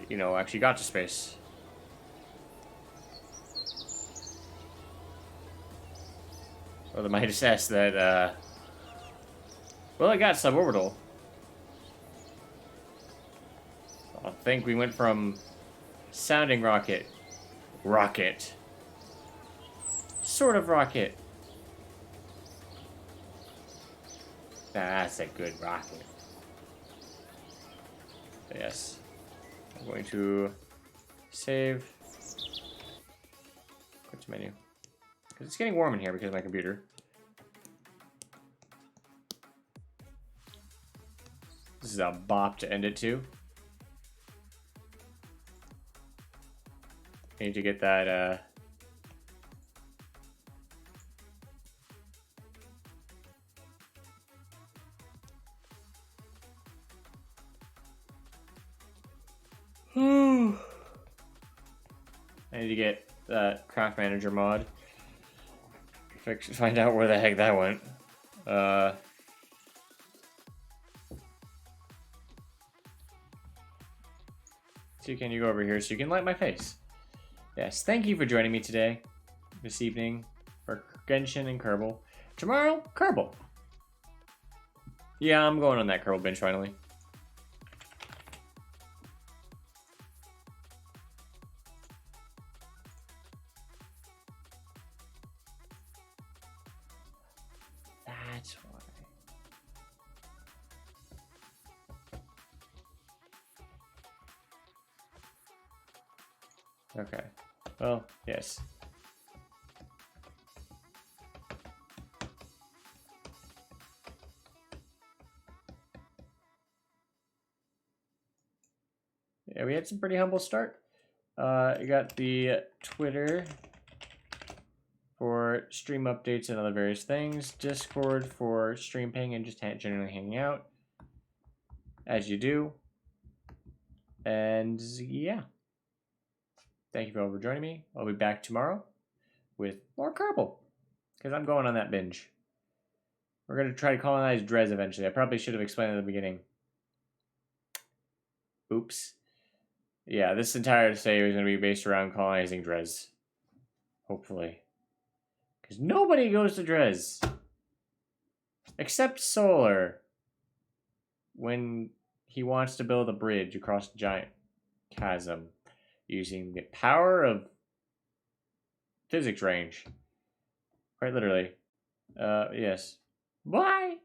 You know, actually got to space. Or the Midas S that, well, it got suborbital. I think we went from sounding rocket, sort of rocket. That's a good rocket. Yes. I'm going to save. Go to menu. Because it's getting warm in here because of my computer. This is a bop to end it to. I need to get that, I need to get that craft manager mod. Find out where the heck that went. So can you go over here so you can light my face? Yes, thank you for joining me today, this evening, for Genshin and Kerbal. Tomorrow, Kerbal. Yeah, I'm going on that Kerbal binge finally. That's why. Okay. Well, yes. we had some pretty humble start. You got the Twitter for stream updates and other various things. Discord for stream ping and just generally hanging out, as you do. And yeah, thank you all for joining me. I'll be back tomorrow with more Kerbal, because I'm going on that binge. We're going to try to colonize Dres eventually. I probably should have explained at the beginning. Oops. Yeah, this entire save is going to be based around colonizing Dres. Hopefully. Because nobody goes to Dres. Except Solar. When he wants to build a bridge across a giant chasm. Using the power of physics range. Quite literally. Yes. Bye!